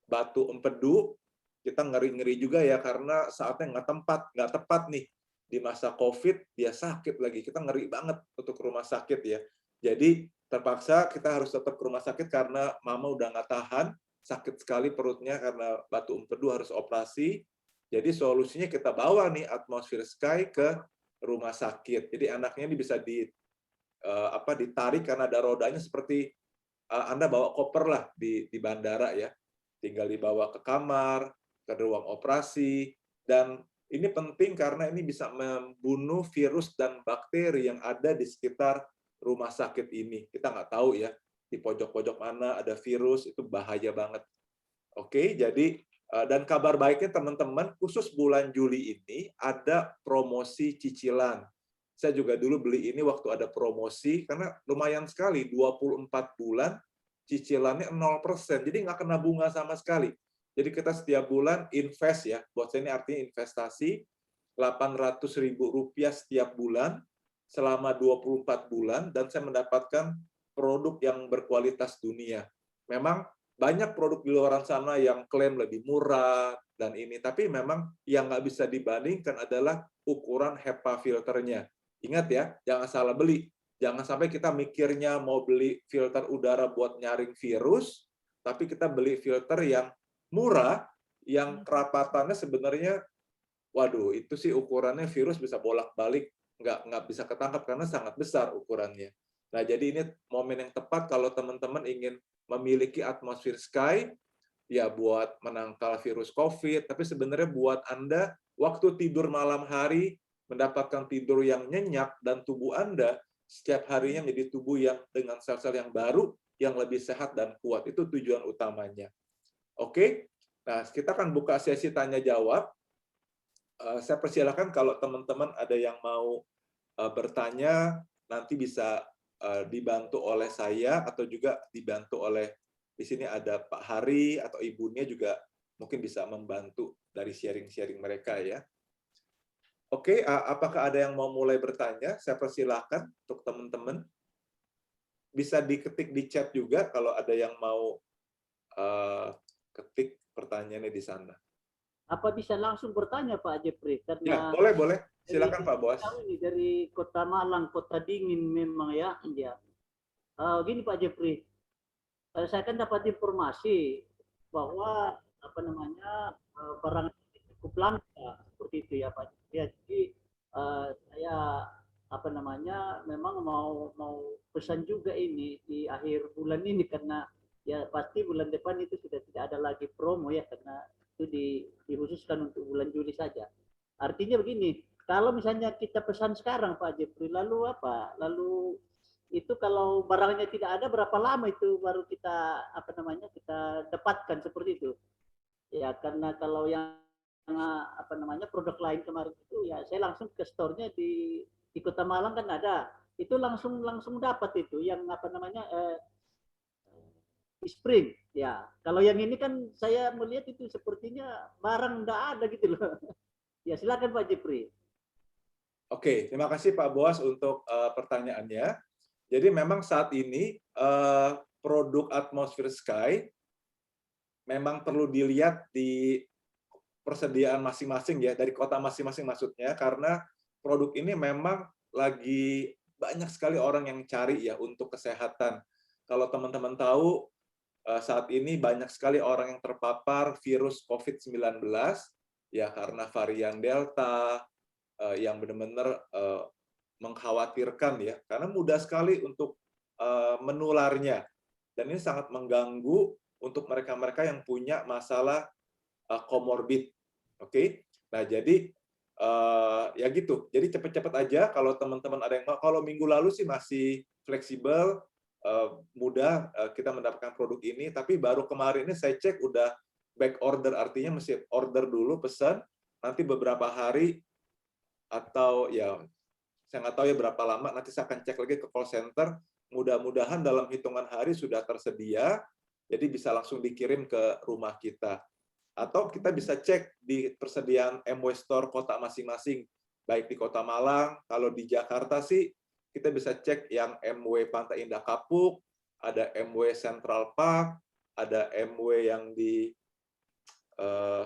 batu empedu. Kita ngeri-ngeri juga ya, karena saatnya nggak tepat nih. Di masa COVID, dia sakit lagi. Kita ngeri banget untuk ke rumah sakit ya. Jadi terpaksa kita harus tetap ke rumah sakit karena mama udah nggak tahan, sakit sekali perutnya karena batu empedu, harus operasi. Jadi solusinya kita bawa nih Atmosphere Sky ke rumah sakit. Jadi anaknya ini bisa ditarik karena ada rodanya, seperti Anda bawa koper lah di bandara ya. Tinggal dibawa ke kamar, ke ruang operasi. Dan ini penting karena ini bisa membunuh virus dan bakteri yang ada di sekitar rumah sakit ini. Kita nggak tahu ya, di pojok-pojok mana ada virus, itu bahaya banget. Oke, jadi dan kabar baiknya teman-teman, khusus bulan Juli ini ada promosi cicilan. Saya juga dulu beli ini waktu ada promosi, karena lumayan sekali, 24 bulan, cicilannya 0%, jadi nggak kena bunga sama sekali. Jadi kita setiap bulan invest ya, buat saya ini artinya investasi, Rp800.000 setiap bulan, selama 24 bulan, dan saya mendapatkan produk yang berkualitas dunia. Memang banyak produk di luar sana yang klaim lebih murah, dan ini, tapi memang yang nggak bisa dibandingkan adalah ukuran HEPA filternya. Ingat ya, jangan salah beli. Jangan sampai kita mikirnya mau beli filter udara buat nyaring virus, tapi kita beli filter yang murah, yang kerapatannya sebenarnya, waduh, itu sih ukurannya virus bisa bolak-balik, nggak bisa ketangkap karena sangat besar ukurannya. Nah, jadi ini momen yang tepat kalau teman-teman ingin memiliki Atmosphere Sky, ya buat menangkal virus COVID, tapi sebenarnya buat Anda, waktu tidur malam hari, mendapatkan tidur yang nyenyak, dan tubuh Anda setiap harinya menjadi tubuh yang dengan sel-sel yang baru, yang lebih sehat dan kuat. Itu tujuan utamanya. Oke, nah kita akan buka sesi tanya-jawab. Saya persilakan kalau teman-teman ada yang mau bertanya, nanti bisa dibantu oleh saya, atau juga dibantu oleh, di sini ada Pak Hari, atau ibunya juga mungkin bisa membantu dari sharing-sharing mereka ya. Oke, apakah ada yang mau mulai bertanya? Saya persilahkan untuk teman-teman. Bisa diketik di chat juga kalau ada yang mau ketik pertanyaannya di sana. Apa bisa langsung bertanya Pak Jeffrey? Ya, Karena boleh. Silakan Pak Boas. kami dari Kota Malang, kota dingin memang ya. Gini Pak Jeffrey, saya kan dapat informasi bahwa barang cukup langka seperti itu ya Pak. Ya, jadi saya memang mau pesan juga ini di akhir bulan ini, karena ya pasti bulan depan itu sudah tidak ada lagi promo ya, karena itu dikhususkan untuk bulan Juli saja. Artinya begini, kalau misalnya kita pesan sekarang Pak Jeffrey, lalu itu kalau barangnya tidak ada, berapa lama itu baru kita kita dapatkan seperti itu ya? Karena kalau yang produk lain kemarin itu ya saya langsung ke store-nya di Kota Malang kan ada, itu langsung dapat itu yang spring ya. Kalau yang ini kan saya melihat itu sepertinya barang enggak ada gitu loh. Ya silakan Pak Jeffrey. Oke, terima kasih Pak Boas untuk pertanyaannya. Jadi memang saat ini produk Atmosphere Sky memang perlu dilihat di persediaan masing-masing ya, dari kota masing-masing maksudnya, karena produk ini memang lagi banyak sekali orang yang cari ya untuk kesehatan. Kalau teman-teman tahu, saat ini banyak sekali orang yang terpapar virus COVID-19 ya, karena varian Delta yang benar-benar mengkhawatirkan ya, karena mudah sekali untuk menularnya, dan ini sangat mengganggu untuk mereka-mereka yang punya masalah komorbid. Oke, nah jadi ya gitu, jadi cepet-cepet aja kalau teman-teman ada yang mau. Kalau minggu lalu sih masih fleksibel, mudah kita mendapatkan produk ini, tapi baru kemarin ini saya cek udah back order, artinya mesti order dulu, pesan, nanti beberapa hari atau ya saya nggak tahu ya berapa lama, nanti saya akan cek lagi ke call center, mudah-mudahan dalam hitungan hari sudah tersedia, jadi bisa langsung dikirim ke rumah kita. Atau kita bisa cek di persediaan MW Store kota masing-masing, baik di Kota Malang, kalau di Jakarta sih kita bisa cek yang MW Pantai Indah Kapuk, ada MW Central Park, ada MW yang di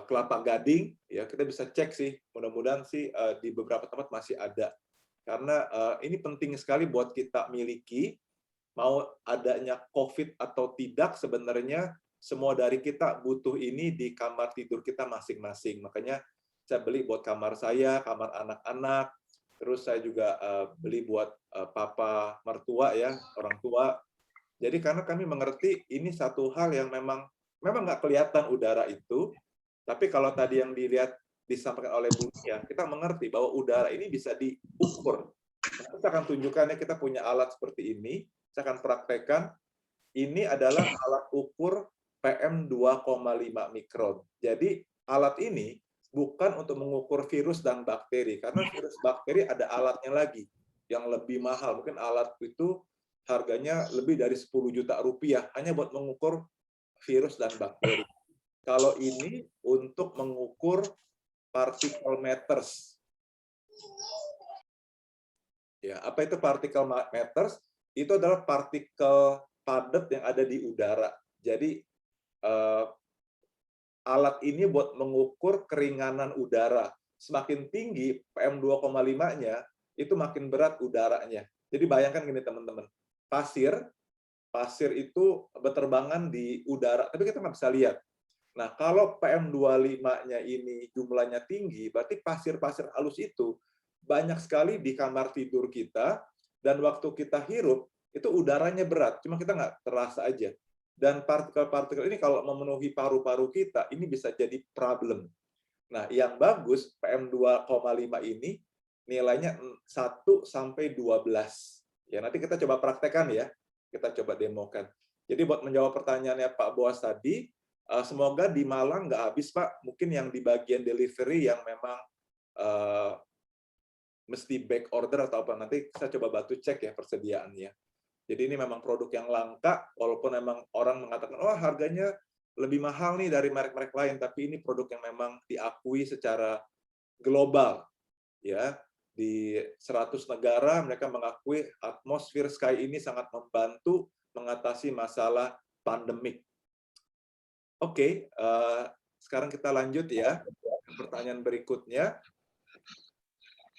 Kelapa Gading, ya kita bisa cek sih, mudah-mudahan sih di beberapa tempat masih ada. Karena ini penting sekali buat kita miliki, mau adanya COVID atau tidak, sebenarnya semua dari kita butuh ini di kamar tidur kita masing-masing. Makanya saya beli buat kamar saya, kamar anak-anak, terus saya juga beli buat papa mertua ya, orang tua. Jadi karena kami mengerti ini satu hal yang memang nggak kelihatan udara itu, tapi kalau tadi yang dilihat disampaikan oleh Bu Nia, kita mengerti bahwa udara ini bisa diukur. Nah, kita akan tunjukkan ya, kita punya alat seperti ini, saya akan praktekkan. Ini adalah alat ukur PM 2,5 mikron. Jadi alat ini bukan untuk mengukur virus dan bakteri, karena virus bakteri ada alatnya lagi yang lebih mahal. Mungkin alat itu harganya lebih dari 10 juta rupiah hanya buat mengukur virus dan bakteri. Kalau ini untuk mengukur particle matters. Ya, apa itu particle matters? Itu adalah partikel padat yang ada di udara. Jadi alat ini buat mengukur keringanan udara. Semakin tinggi PM 2,5-nya, itu makin berat udaranya. Jadi bayangkan gini teman-teman, pasir itu berterbangan di udara, tapi kita nggak bisa lihat. Nah, kalau PM25-nya ini jumlahnya tinggi, berarti pasir-pasir halus itu banyak sekali di kamar tidur kita, dan waktu kita hirup, itu udaranya berat, cuma kita nggak terasa aja. Dan partikel-partikel ini kalau memenuhi paru-paru kita, ini bisa jadi problem. Nah, yang bagus, PM2,5 ini nilainya 1 sampai 12. Ya, nanti kita coba praktekkan ya, kita coba demokan. Jadi buat menjawab pertanyaannya Pak Boas tadi, semoga di Malang nggak habis, Pak. Mungkin yang di bagian delivery yang memang mesti back order atau apa. Nanti saya coba bantu cek ya persediaannya. Jadi ini memang produk yang langka, walaupun memang orang mengatakan, oh harganya lebih mahal nih dari merek-merek lain, tapi ini produk yang memang diakui secara global. Ya, di 100 negara mereka mengakui Atmosphere Sky ini sangat membantu mengatasi masalah pandemik. Oke, sekarang kita lanjut ya. Pertanyaan berikutnya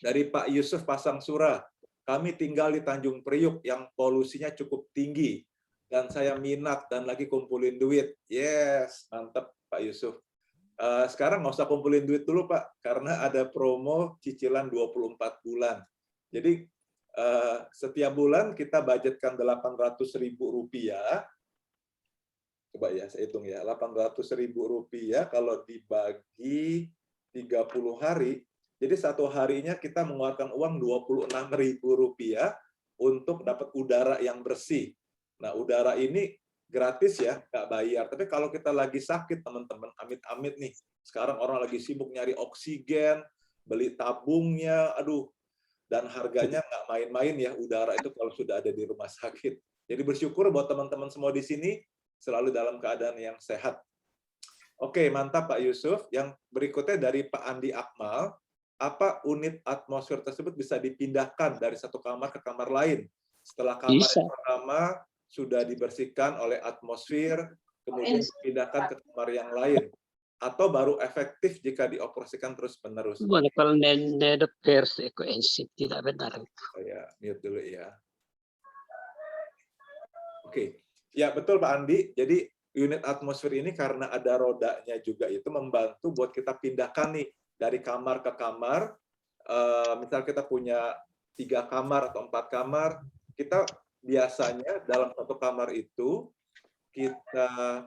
dari Pak Yusuf Pasangsura. Kami tinggal di Tanjung Priuk yang polusinya cukup tinggi dan saya minat dan lagi kumpulin duit. Yes, mantap Pak Yusuf. Sekarang nggak usah kumpulin duit dulu Pak, karena ada promo cicilan 24 bulan. Jadi setiap bulan kita budgetkan Rp800.000. Coba ya, saya hitung ya, Rp800.000 kalau dibagi 30 hari, jadi satu harinya kita mengeluarkan uang Rp26.000 untuk dapat udara yang bersih. Nah, udara ini gratis ya, nggak bayar. Tapi kalau kita lagi sakit, teman-teman, amit-amit nih, sekarang orang lagi sibuk nyari oksigen, beli tabungnya, aduh, dan harganya nggak main-main ya, udara itu kalau sudah ada di rumah sakit. Jadi bersyukur buat teman-teman semua di sini, selalu dalam keadaan yang sehat. Oke, mantap Pak Yusuf. Yang berikutnya dari Pak Andi Akmal, apa unit atmosfer tersebut bisa dipindahkan dari satu kamar ke kamar lain? Setelah kamar yang pertama sudah dibersihkan oleh atmosfer, kemudian dipindahkan ke kamar yang lain. Atau baru efektif jika dioperasikan terus-menerus? Kalau pers ekoensip tidak benar. Saya mute dulu ya. Oke. Ya, betul Pak Andi. Jadi unit atmosfer ini karena ada rodanya juga itu membantu buat kita pindahkan nih dari kamar ke kamar. Misal kita punya 3 kamar atau 4 kamar, kita biasanya dalam satu kamar itu kita,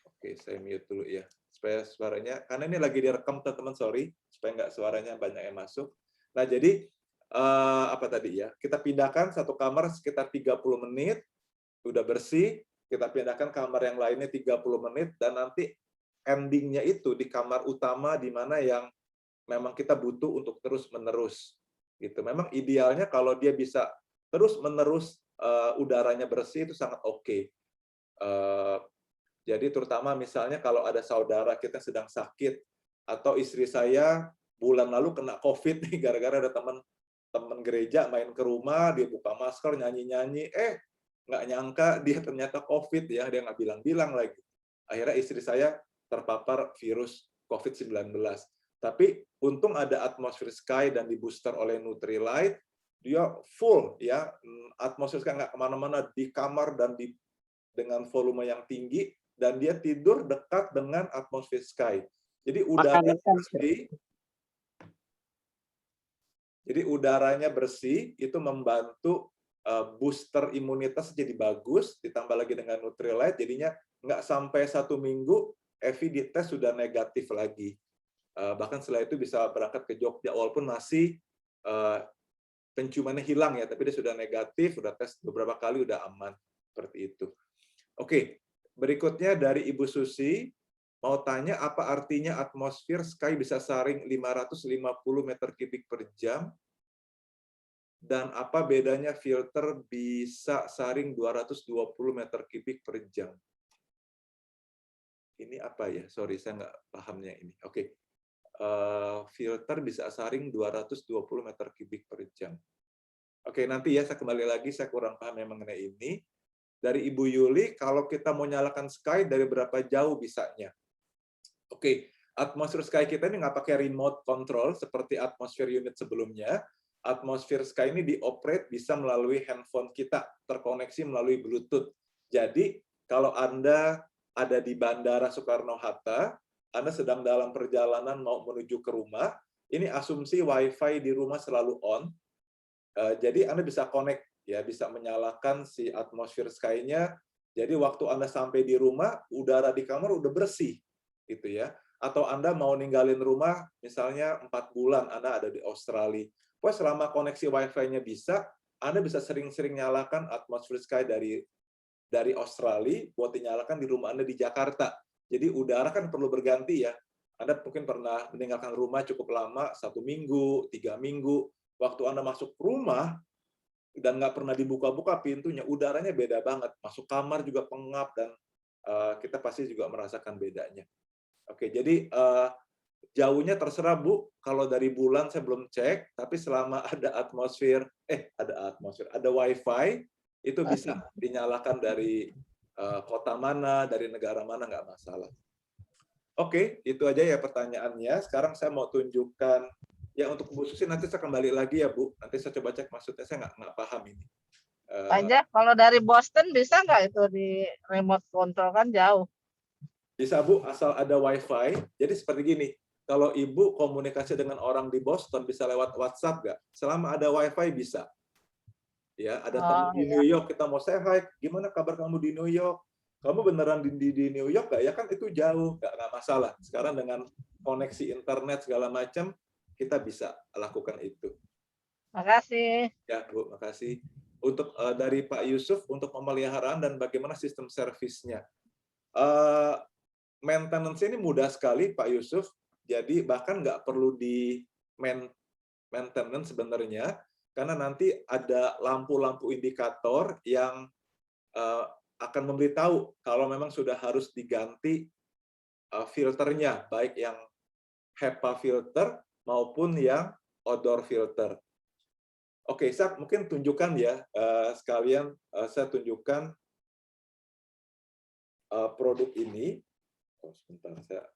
oke saya mute dulu ya supaya suaranya, karena ini lagi direkam teman-teman, sorry, supaya nggak suaranya banyak yang masuk. Nah jadi apa tadi ya, kita pindahkan satu kamar sekitar 30 menit, udah bersih, kita pindahkan kamar yang lainnya 30 menit, dan nanti endingnya itu di kamar utama di mana yang memang kita butuh untuk terus-menerus. Gitu. Memang idealnya kalau dia bisa terus-menerus udaranya bersih itu sangat oke. Jadi terutama misalnya kalau ada saudara kita sedang sakit, atau istri saya bulan lalu kena COVID nih gara-gara ada teman gereja main ke rumah, dia buka masker, nyanyi-nyanyi, nggak nyangka dia ternyata COVID ya, dia nggak bilang-bilang lagi. Akhirnya istri saya terpapar virus COVID-19. Tapi untung ada Atmosphere Sky dan di booster oleh Nutrilite, dia full ya, Atmosphere Sky nggak kemana-mana, di kamar dan dengan volume yang tinggi, dan dia tidur dekat dengan Atmosphere Sky. Jadi udaranya bersih. Jadi udaranya bersih itu membantu booster imunitas jadi bagus, ditambah lagi dengan Nutrilite, jadinya nggak sampai 1 minggu Evi dites sudah negatif lagi. Bahkan setelah itu bisa berangkat ke Jogja, walaupun masih penciumannya hilang ya, tapi dia sudah negatif, sudah tes beberapa kali, udah aman. Seperti itu. Oke, berikutnya dari Ibu Susi, mau tanya apa artinya atmosfer Sky bisa saring 550 meter kubik per jam, dan apa bedanya filter bisa saring 220 meter kubik per jam? Ini apa ya? Sorry, saya nggak pahamnya ini. Oke. Filter bisa saring 220 meter kubik per jam. Oke, nanti ya saya kembali lagi, saya kurang paham yang mengenai ini. Dari Ibu Yuli, kalau kita mau nyalakan Sky, dari berapa jauh bisanya? Oke, atmosfer Sky kita ini nggak pakai remote control seperti atmosfer unit sebelumnya. Atmosfer Sky ini dioperate bisa melalui handphone kita, terkoneksi melalui Bluetooth. Jadi, kalau Anda ada di Bandara Soekarno-Hatta, Anda sedang dalam perjalanan mau menuju ke rumah, ini asumsi WiFi di rumah selalu on. Jadi Anda bisa connect, ya, bisa menyalakan si atmosfer Sky-nya. Jadi waktu Anda sampai di rumah, udara di kamar udah bersih, gitu ya. Atau Anda mau ninggalin rumah, misalnya 4 bulan Anda ada di Australia. Pokoknya selama koneksi WiFi-nya bisa, Anda bisa sering-sering nyalakan atmosfer Sky dari Australia buat dinyalakan di rumah Anda di Jakarta. Jadi udara kan perlu berganti ya. Anda mungkin pernah meninggalkan rumah cukup lama, 1 minggu, 3 minggu. Waktu Anda masuk rumah dan nggak pernah dibuka-buka pintunya, udaranya beda banget. Masuk kamar juga pengap, dan kita pasti juga merasakan bedanya. Oke, jadi jauhnya terserah Bu. Kalau dari bulan saya belum cek, tapi selama ada atmosfer, ada WiFi, itu bisa dinyalakan dari kota mana, dari negara mana, nggak masalah. Oke, itu aja ya pertanyaannya. Sekarang saya mau tunjukkan, ya untuk Bu Susi nanti saya kembali lagi ya Bu. Nanti saya coba cek, maksudnya saya nggak paham ini. Pak Jeff, kalau dari Boston bisa nggak itu di remote control, kan jauh? Bisa Bu, asal ada WiFi. Jadi seperti gini, kalau Ibu komunikasi dengan orang di Boston bisa lewat WhatsApp nggak? Selama ada WiFi bisa. Ya, ada teman di New York, kita mau say hi, gimana kabar kamu di New York? Kamu beneran di New York nggak? Ya kan itu jauh, nggak masalah. Sekarang dengan koneksi internet segala macam, kita bisa lakukan itu. Makasih. Ya Bu, makasih. Untuk dari Pak Yusuf, untuk pemeliharaan dan bagaimana sistem servisnya. Maintenance ini mudah sekali Pak Yusuf, jadi bahkan nggak perlu di maintenance sebenarnya, karena nanti ada lampu-lampu indikator yang akan memberitahu kalau memang sudah harus diganti filternya, baik yang HEPA filter maupun yang odor filter. Oke, saya mungkin tunjukkan ya, sekalian saya tunjukkan produk ini. Oh, sebentar,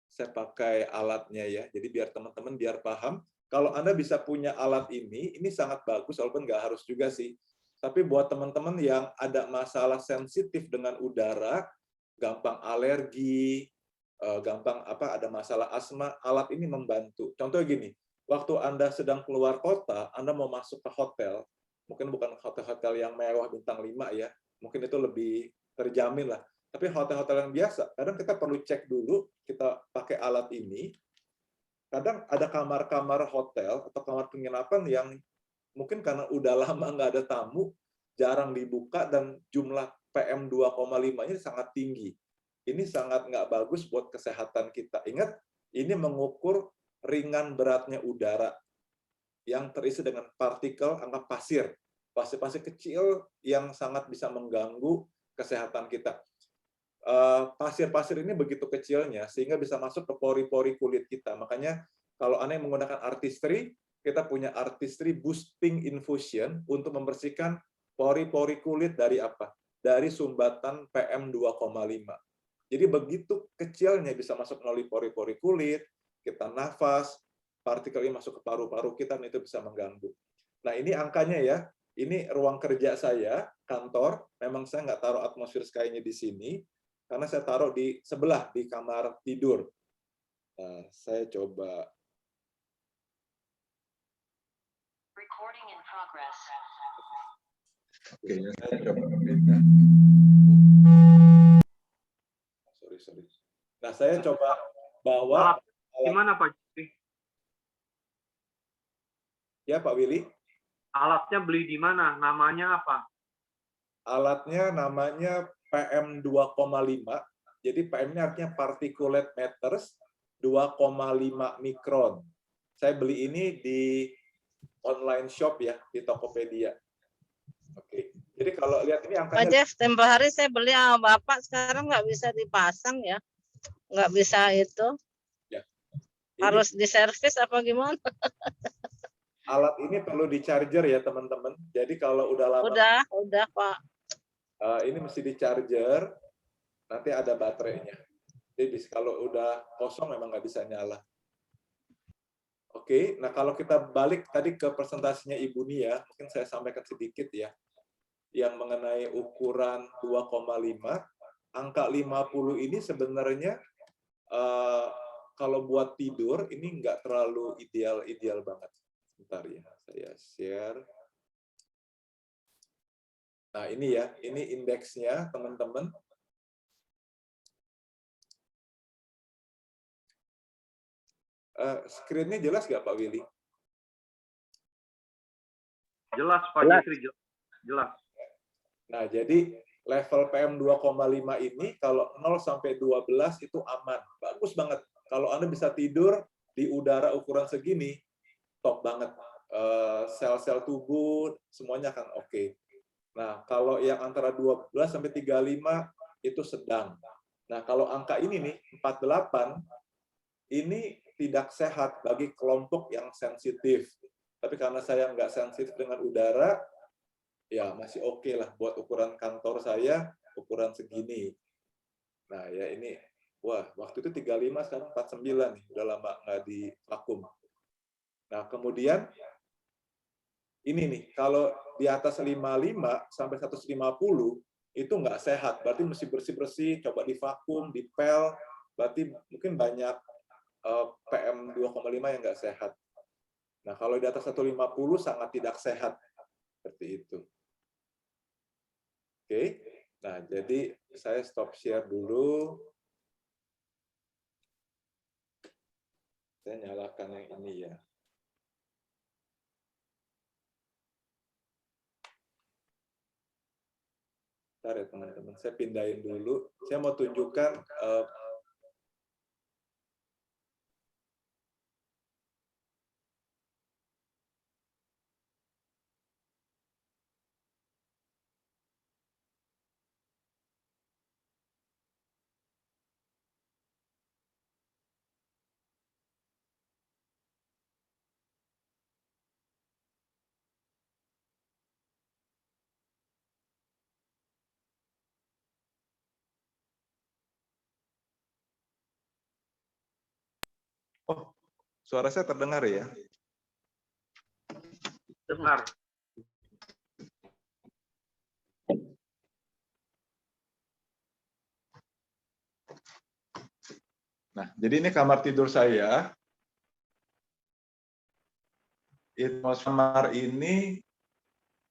saya pakai alatnya ya, jadi biar teman-teman biar paham. Kalau Anda bisa punya alat ini sangat bagus, walaupun nggak harus juga sih. Tapi buat teman-teman yang ada masalah sensitif dengan udara, gampang alergi, gampang ada masalah asma, alat ini membantu. Contoh gini, waktu Anda sedang keluar kota, Anda mau masuk ke hotel, mungkin bukan hotel-hotel yang mewah bintang 5 ya, mungkin itu lebih terjamin lah. Tapi hotel-hotel yang biasa, kadang kita perlu cek dulu, kita pakai alat ini. Kadang ada kamar-kamar hotel atau kamar penginapan yang mungkin karena udah lama nggak ada tamu, jarang dibuka, dan jumlah PM 2,5-nya sangat tinggi. Ini sangat nggak bagus buat kesehatan kita. Ingat, ini mengukur ringan beratnya udara yang terisi dengan partikel anggap pasir. Pasir-pasir kecil yang sangat bisa mengganggu kesehatan kita. Pasir-pasir ini begitu kecilnya, sehingga bisa masuk ke pori-pori kulit kita. Makanya, kalau Anda yang menggunakan artistry, kita punya artistry boosting infusion untuk membersihkan pori-pori kulit dari apa? Dari sumbatan PM 2,5. Jadi begitu kecilnya bisa masuk melalui pori-pori kulit, kita nafas, partikel ini masuk ke paru-paru kita, dan itu bisa mengganggu. Nah, ini angkanya ya. Ini ruang kerja saya, kantor. Memang saya nggak taruh atmosfer sky-nya di sini, karena saya taruh di sebelah, di kamar tidur. Nah, saya coba. Recording in progress. Oke, saya coba beda. Sorry. Nah, saya coba bawa. Gimana Pak Jeffrey? Ya, Pak Willy. Alatnya beli di mana? Namanya apa? Alatnya namanya PM 2,5. Jadi PM-nya artinya particulate matters 2,5 mikron. Saya beli ini di online shop ya, di Tokopedia. Oke. Jadi kalau lihat ini angkanya. Pak Jeff, tempo hari saya beli sama Bapak, sekarang nggak bisa dipasang ya. Nggak bisa itu. Ya. Harus diservis apa gimana? Alat ini perlu di charger ya teman-teman. Jadi kalau udah lama. Udah Pak. Ini mesti di charger. Nanti ada baterainya. Jadi kalau udah kosong memang nggak bisa nyala. Oke, nah kalau kita balik tadi ke presentasinya Ibu Nia, mungkin saya sampaikan sedikit ya, yang mengenai ukuran 2,5, angka 50 ini sebenarnya kalau buat tidur ini nggak terlalu ideal banget. Bentar ya, saya share. Nah ini ya, ini indeksnya teman-teman. Screen-nya jelas nggak Pak Willy? Jelas Pak Jeffrey, jelas. Nah, jadi level PM 2,5 ini kalau 0 sampai 12 itu aman. Bagus banget. Kalau Anda bisa tidur di udara ukuran segini, top banget. Sel-sel tubuh semuanya akan oke. Nah, kalau yang antara 12 sampai 35 itu sedang. Nah, kalau angka ini nih 48 ini tidak sehat bagi kelompok yang sensitif. Tapi karena saya nggak sensitif dengan udara, ya masih oke lah buat ukuran kantor saya, ukuran segini. Nah ya ini, wah waktu itu 35, sekarang 49 nih, udah lama nggak di vakum. Nah kemudian ini nih, kalau di atas 55 sampai 150 itu nggak sehat, berarti mesti bersih-bersih, coba di vakum, dipel, berarti mungkin banyak PM 2,5 yang nggak sehat. Nah kalau di atas 150 sangat tidak sehat, seperti itu. Oke, nah jadi saya stop share dulu. Saya nyalakan yang ini ya. Bentar ya teman-teman, saya pindahin dulu. Saya mau tunjukkan oh, suara saya terdengar ya? Dengar. Nah, jadi ini kamar tidur saya. Kamar ini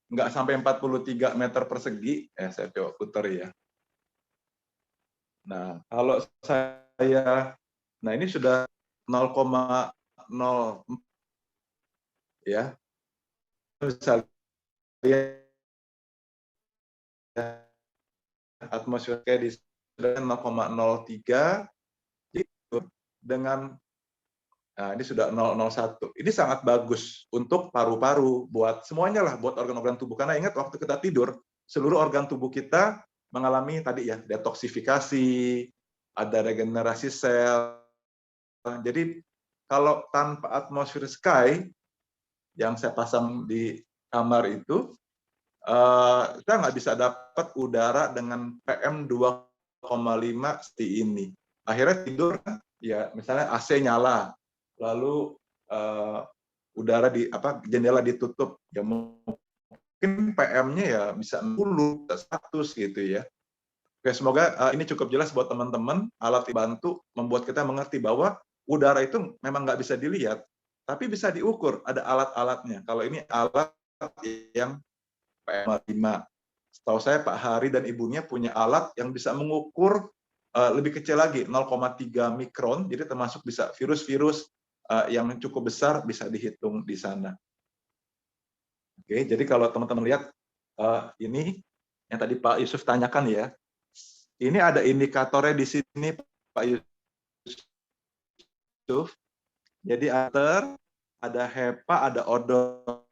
nggak sampai 43 meter persegi. Saya coba putar ya. Nah, kalau saya, nah ini sudah 0,0 ya. Bisa lihat atmosfer kayak di 0,03 dengan nah ini sudah 001. Ini sangat bagus untuk paru-paru, buat semuanya lah, buat organ-organ tubuh. Karena ingat waktu kita tidur, seluruh organ tubuh kita mengalami tadi ya detoksifikasi, ada regenerasi sel. Jadi kalau tanpa atmosfer sky yang saya pasang di kamar itu, kita nggak bisa dapat udara dengan PM 2,5 seperti ini. Akhirnya tidur ya misalnya AC nyala, lalu udara di jendela ditutup, ya mungkin PM-nya ya bisa 60, 100 gitu ya. Oke, semoga ini cukup jelas buat teman-teman, alat bantu membuat kita mengerti bahwa udara itu memang nggak bisa dilihat, tapi bisa diukur, ada alat-alatnya. Kalau ini alat yang PM5. Setahu saya Pak Hari dan ibunya punya alat yang bisa mengukur lebih kecil lagi, 0,3 mikron, jadi termasuk bisa virus-virus yang cukup besar bisa dihitung di sana. Oke, jadi kalau teman-teman lihat ini yang tadi Pak Yusuf tanyakan ya, ini ada indikatornya di sini Pak Yusuf. Jadi ada HEPA, ada odor.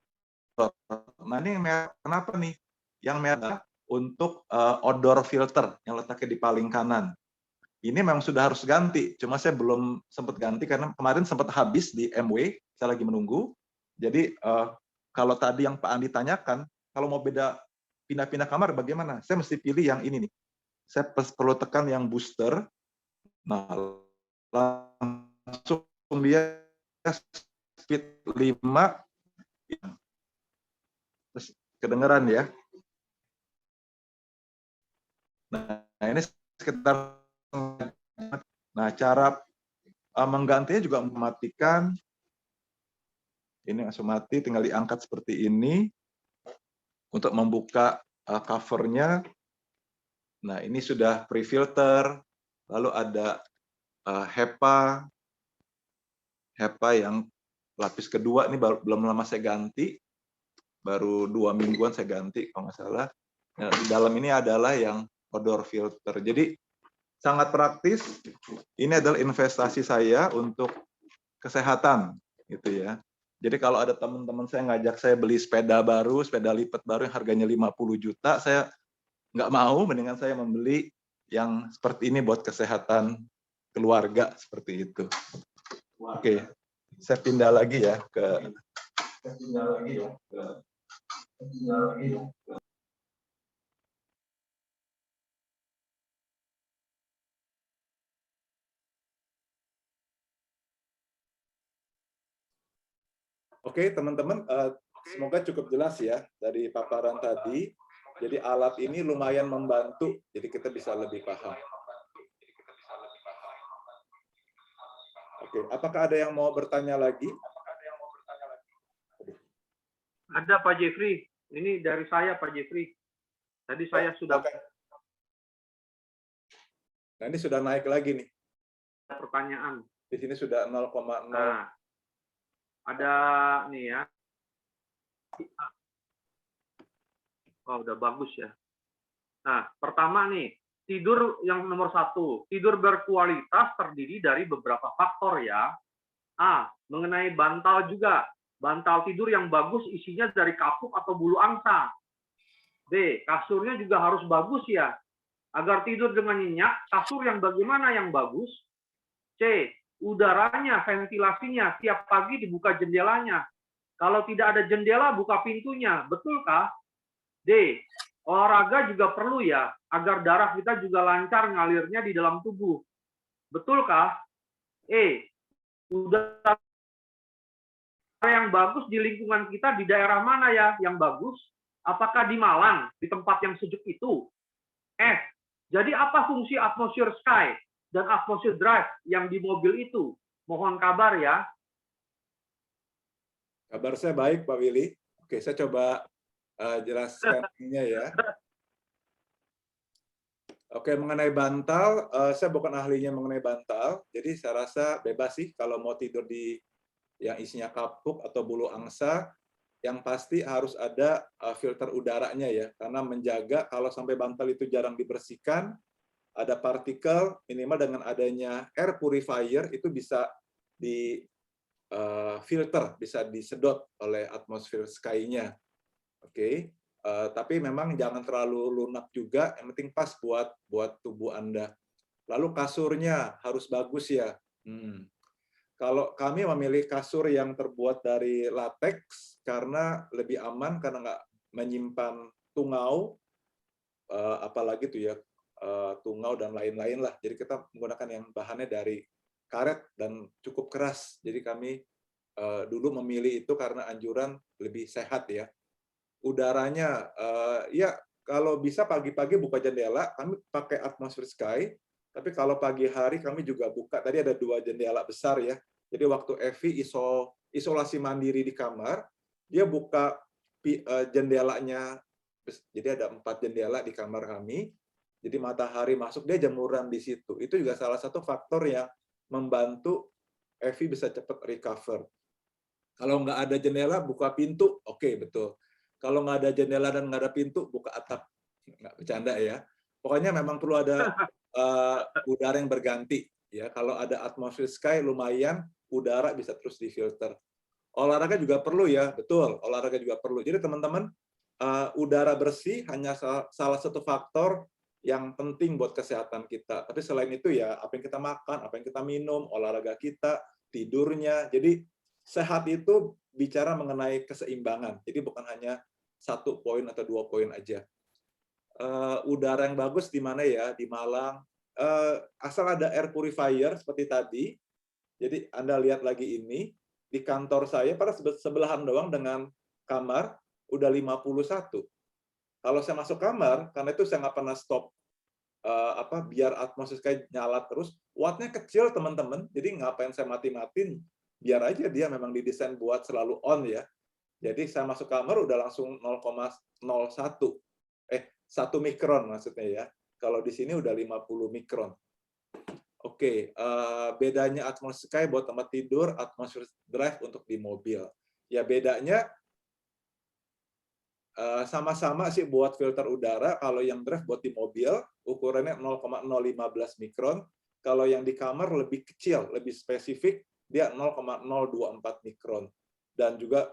Nah ini kenapa nih? Yang merah untuk odor filter yang letaknya di paling kanan. Ini memang sudah harus ganti, cuma saya belum sempat ganti karena kemarin sempat habis di MW, saya lagi menunggu. Jadi kalau tadi yang Pak Andi tanyakan, kalau mau beda pindah-pindah kamar bagaimana? Saya mesti pilih yang ini nih. Saya perlu tekan yang booster. Nah, langsung dia speed 5. Terus kedengeran ya. Nah, ini sekitar. Nah, cara menggantinya juga mematikan. Ini langsung mati, tinggal diangkat seperti ini untuk membuka covernya. Nah, ini sudah pre-filter, lalu ada HEPA yang lapis kedua, ini belum lama saya ganti, baru 2 mingguan saya ganti kalau nggak salah. Nah, di dalam ini adalah yang odor filter. Jadi sangat praktis. Ini adalah investasi saya untuk kesehatan, gitu ya. Jadi kalau ada teman-teman saya ngajak saya beli sepeda baru, sepeda lipat baru yang harganya 50 juta, saya nggak mau, mendingan saya membeli yang seperti ini buat kesehatan keluarga, seperti itu. Oke, saya pindah lagi ya ke Oke, teman-teman, semoga cukup jelas ya dari paparan tadi. Jadi alat ini lumayan membantu, jadi kita bisa lebih paham. Oke, apakah ada yang mau bertanya lagi? Ada Pak Jeffrey. Ini dari saya Pak Jeffrey. Tadi saya sudah Oke. Nah, ini sudah naik lagi nih. pertanyaan. Di sini sudah 0,0. Nah, ada nih ya. Oh, udah bagus ya. Nah, pertama nih, tidur yang nomor 1. Tidur berkualitas terdiri dari beberapa faktor ya. A, mengenai bantal juga. Bantal tidur yang bagus isinya dari kapuk atau bulu angsa. B, kasurnya juga harus bagus ya. Agar tidur dengan nyenyak, kasur yang bagaimana yang bagus? C, udaranya, ventilasinya, tiap pagi dibuka jendelanya. Kalau tidak ada jendela, buka pintunya. Betulkah? D, olahraga juga perlu ya, agar darah kita juga lancar ngalirnya di dalam tubuh. Betulkah? E, udara yang bagus di lingkungan kita di daerah mana ya yang bagus? Apakah di Malang, di tempat yang sejuk itu? F, jadi apa fungsi atmosphere sky dan atmosphere drive yang di mobil itu? Mohon kabar ya. Kabar saya baik, Pak Willy. Oke, saya coba jelaskan ininya ya. Oke, mengenai bantal, saya bukan ahlinya mengenai bantal, jadi saya rasa bebas sih kalau mau tidur di yang isinya kapuk atau bulu angsa, yang pasti harus ada filter udaranya ya, karena menjaga kalau sampai bantal itu jarang dibersihkan, ada partikel, minimal dengan adanya air purifier itu bisa di filter, bisa disedot oleh atmosfer sky-nya. Oke. Tapi memang jangan terlalu lunak juga, yang penting pas buat tubuh Anda. Lalu kasurnya harus bagus ya. Kalau kami memilih kasur yang terbuat dari latex karena lebih aman, karena nggak menyimpan tungau, apalagi tuh ya tungau dan lain-lain lah. Jadi kita menggunakan yang bahannya dari karet dan cukup keras. Jadi kami dulu memilih itu karena anjuran lebih sehat ya. Udaranya, ya kalau bisa pagi-pagi buka jendela, kami pakai atmosphere sky, tapi kalau pagi hari kami juga buka, tadi ada 2 jendela besar ya, jadi waktu Evi isolasi mandiri di kamar, dia buka jendelanya, jadi ada 4 jendela di kamar kami, jadi matahari masuk, dia jemuran di situ. Itu juga salah satu faktor yang membantu Evi bisa cepat recover. Kalau nggak ada jendela, buka pintu, oke, betul. Kalau nggak ada jendela dan nggak ada pintu, buka atap. Nggak bercanda ya. Pokoknya memang perlu ada udara yang berganti. Ya, kalau ada atmosfer sky lumayan, udara bisa terus difilter. Olahraga juga perlu ya, betul. Olahraga juga perlu. Jadi teman-teman, udara bersih hanya salah satu faktor yang penting buat kesehatan kita. Tapi selain itu ya, apa yang kita makan, apa yang kita minum, olahraga kita, tidurnya. Jadi sehat itu bicara mengenai keseimbangan. Jadi bukan hanya 1 poin atau 2 poin aja. Udara yang bagus di mana ya? Di Malang. Asal ada air purifier seperti tadi. Jadi Anda lihat lagi ini, di kantor saya pada sebelahan doang dengan kamar, udah 51. Kalau saya masuk kamar, karena itu saya nggak pernah stop biar atmosfer kayak nyala terus, wattnya kecil teman-teman, jadi ngapain saya mati-matiin, biar aja dia memang didesain buat selalu on ya. Jadi saya masuk kamar udah langsung 0,01, 1 mikron maksudnya ya. Kalau di sini udah 50 mikron. Oke, bedanya atmosfer sky buat tempat tidur, atmosfer drive untuk di mobil. Ya bedanya sama-sama sih buat filter udara. Kalau yang drive buat di mobil, ukurannya 0,015 mikron. Kalau yang di kamar lebih kecil, lebih spesifik, dia 0,024 mikron. Dan juga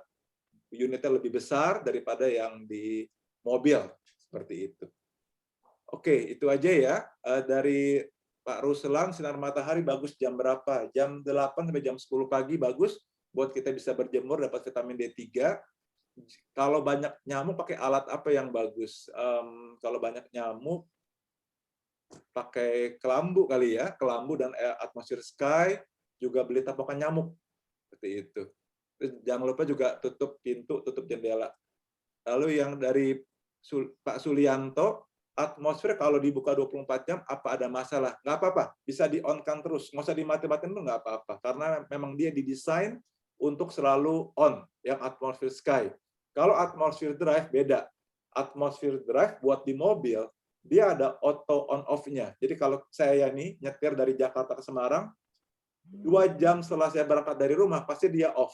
unitnya lebih besar daripada yang di mobil, seperti itu. Oke, itu aja ya. Dari Pak Ruslan, sinar matahari bagus jam berapa? Jam 8 sampai jam 10 pagi bagus, buat kita bisa berjemur, dapat vitamin D3. Kalau banyak nyamuk, pakai alat apa yang bagus? Kalau banyak nyamuk, pakai kelambu kali ya, kelambu dan atmosfer sky, juga beli tapokan nyamuk. Seperti itu. Jangan lupa juga tutup pintu, tutup jendela. Lalu yang dari Pak Sulianto, atmosfer kalau dibuka 24 jam, apa ada masalah? Nggak apa-apa, bisa di-on-kan terus. Nggak usah dimati-matiin tuh nggak apa-apa. Karena memang dia didesain untuk selalu on, yang atmosphere sky. Kalau atmosphere drive, beda. Atmosphere drive buat di mobil, dia ada auto on-off-nya. Jadi kalau saya nih nyetir dari Jakarta ke Semarang, 2 jam setelah saya berangkat dari rumah, pasti dia off.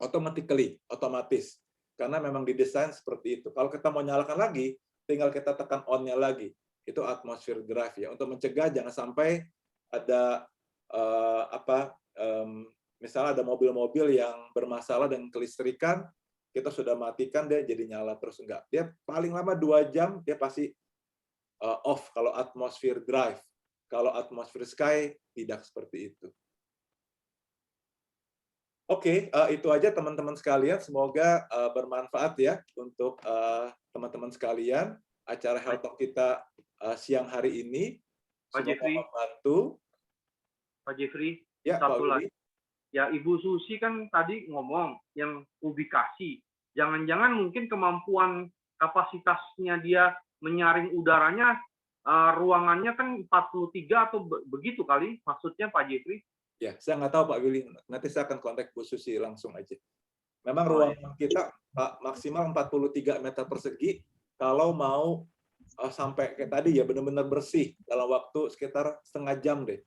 Automatically, otomatis. Karena memang didesain seperti itu. Kalau kita mau nyalakan lagi, tinggal kita tekan on-nya lagi. Itu atmosphere drive ya, untuk mencegah jangan sampai ada misalnya ada mobil-mobil yang bermasalah dengan kelistrikan, kita sudah matikan, dia jadi nyala terus. Enggak. Dia paling lama 2 jam, dia pasti off kalau atmosphere drive. Kalau atmosphere sky, tidak seperti itu. Oke, itu aja teman-teman sekalian. Semoga bermanfaat ya untuk teman-teman sekalian. Acara Health Talk kita siang hari ini. Pak Semoga Jeffrey. membantu. Pak Jeffrey, Ya, satu Pak lagi. Willy. Ya, Ibu Susi kan tadi ngomong yang ubikasi. Jangan-jangan mungkin kemampuan kapasitasnya dia menyaring udaranya, ruangannya kan 43 atau begitu kali maksudnya Pak Jeffrey? Ya, saya nggak tahu Pak Willy. Nanti saya akan kontak Bu Susi langsung aja. Memang Oh, ruangan kita maksimal 43 meter persegi. Kalau mau sampai kayak tadi ya benar-benar bersih dalam waktu sekitar setengah jam deh.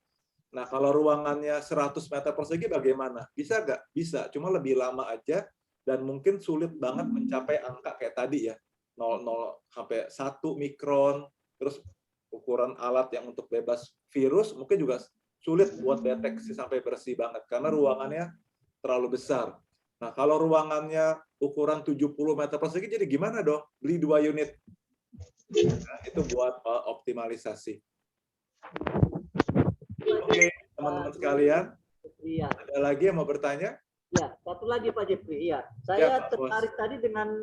Nah, kalau ruangannya 100 meter persegi bagaimana? Bisa nggak? Bisa, cuma lebih lama aja dan mungkin sulit banget mencapai angka kayak tadi ya. 0,0 sampai 1 mikron, terus ukuran alat yang untuk bebas virus mungkin juga sulit buat deteksi sampai bersih banget karena ruangannya terlalu besar. Nah, kalau ruangannya ukuran 70 meter persegi jadi gimana dong? Beli 2 unit. Nah, itu buat optimalisasi. Oke, teman-teman sekalian. Iya. Ada lagi yang mau bertanya? Ya, satu lagi Pak Jeffrey. Iya, saya Pak Bos. tertarik tadi dengan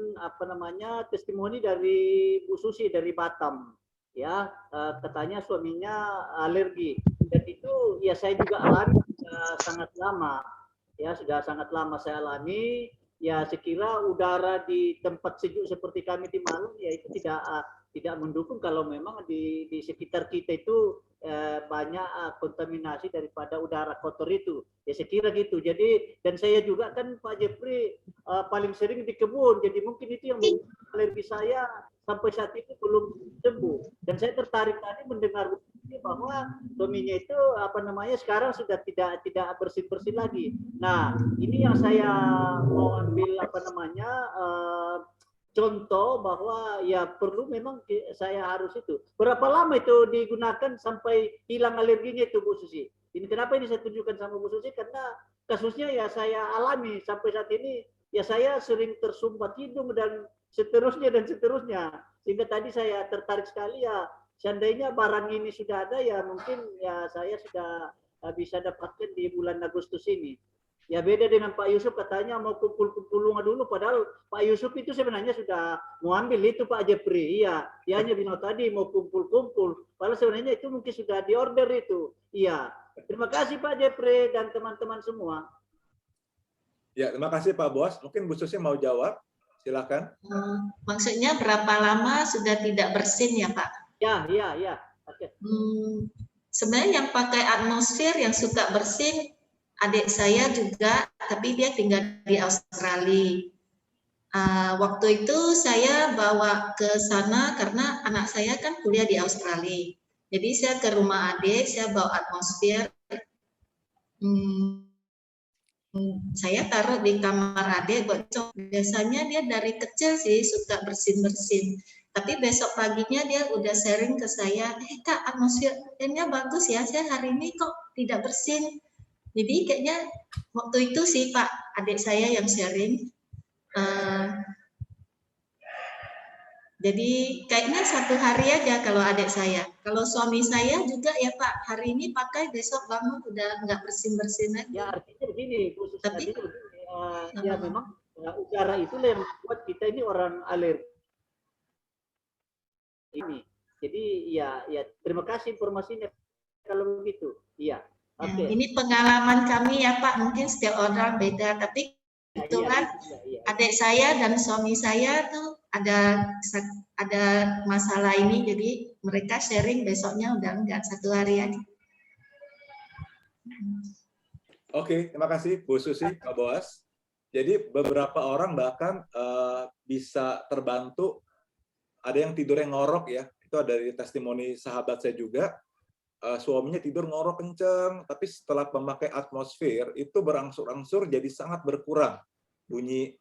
testimoni dari Bu Susi dari Batam. Ya, katanya suaminya alergi. Dan itu ya saya juga alami sangat lama. Ya, sudah sangat lama saya alami. Ya, sekira udara di tempat sejuk seperti kami di Malang ya itu tidak mendukung kalau memang di sekitar kita itu banyak kontaminasi daripada udara kotor itu. Ya sekira gitu. Jadi dan saya juga kan Pak Jeffrey paling sering di kebun. Jadi mungkin itu yang membuat alergi saya sampai saat ini belum sembuh. Dan saya tertarik tadi mendengar bahwa suaminya itu sekarang sudah tidak bersih-bersih lagi. Nah, ini yang saya mau ambil contoh bahwa ya perlu memang saya harus itu. Berapa lama itu digunakan sampai hilang alerginya itu Bu Susi? Ini kenapa ini saya tunjukkan sama Bu Susi karena kasusnya ya saya alami sampai saat ini ya saya sering tersumbat hidung dan seterusnya. Sehingga tadi saya tertarik sekali ya seandainya barang ini sudah ada ya mungkin ya saya sudah bisa dapatkan di bulan Agustus ini. Ya beda dengan Pak Yusuf katanya mau kumpul-kumpul bunga dulu padahal Pak Yusuf itu sebenarnya sudah mau ambil itu Pak Jeffrey. Iya, dia hanya bilang tadi mau kumpul-kumpul. Padahal sebenarnya itu mungkin sudah diorder itu. Iya. Terima kasih Pak Jeffrey dan teman-teman semua. Ya, terima kasih Pak Bos. Mungkin Bu Susi mau jawab. Silakan. Maksudnya berapa lama sudah tidak bersin ya Pak? Ya. Oke. Sebenarnya yang pakai atmosfer yang suka bersin adik saya juga, tapi dia tinggal di Australia. Waktu itu saya bawa ke sana karena anak saya kan kuliah di Australia. Jadi saya ke rumah adik, saya bawa atmosfer. Saya taruh di kamar adik buat cok. Biasanya dia dari kecil sih suka bersin-bersin. Tapi besok paginya dia udah sharing ke saya, Kak atmosfernya bagus ya, saya hari ini kok tidak bersin. Jadi kayaknya waktu itu sih Pak adik saya yang sharing. Jadi kayaknya satu hari aja kalau adik saya. Kalau suami saya juga ya Pak, hari ini pakai besok bangun udah nggak bersin-bersin lagi. Ya artinya begini, Bu Susi, Tapi ya memang udara itulah yang membuat kita ini orang alergi. Ini. Jadi ya terima kasih informasinya kalau begitu. Iya. Oke. Ini pengalaman kami ya Pak, mungkin setiap orang beda, tapi kebetulan adik saya dan suami saya tuh ada masalah ini, jadi mereka sharing, besoknya udah enggak, 1 hari aja. Oke, terima kasih Bu Susi, Pak Boas. Jadi beberapa orang bahkan bisa terbantu, ada yang tidurnya ngorok ya, itu ada dari testimoni sahabat saya juga, suaminya tidur ngorok kenceng, tapi setelah memakai atmosfer itu berangsur-angsur jadi sangat berkurang bunyi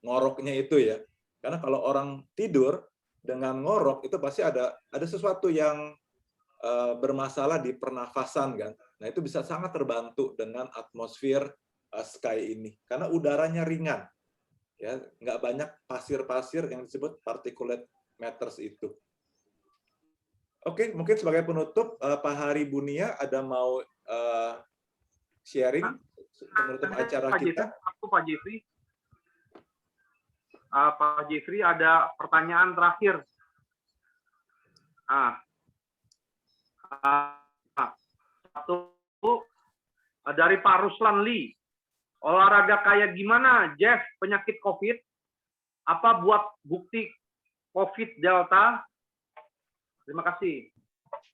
ngoroknya itu ya. Karena kalau orang tidur dengan ngorok itu pasti ada sesuatu yang bermasalah di pernafasan kan. Nah itu bisa sangat terbantu dengan atmosfer Sky ini karena udaranya ringan, ya nggak banyak pasir-pasir yang disebut particulate matters itu. Oke, mungkin sebagai penutup Pak Hari Bunia ada mau sharing penutup acara kita. Pak Jeffrey. Pak Jeffrey ada pertanyaan terakhir. Satu dari Pak Ruslan Lee. Olahraga kayak gimana, Jeff, penyakit COVID? Apa buat bukti COVID Delta? Terima kasih.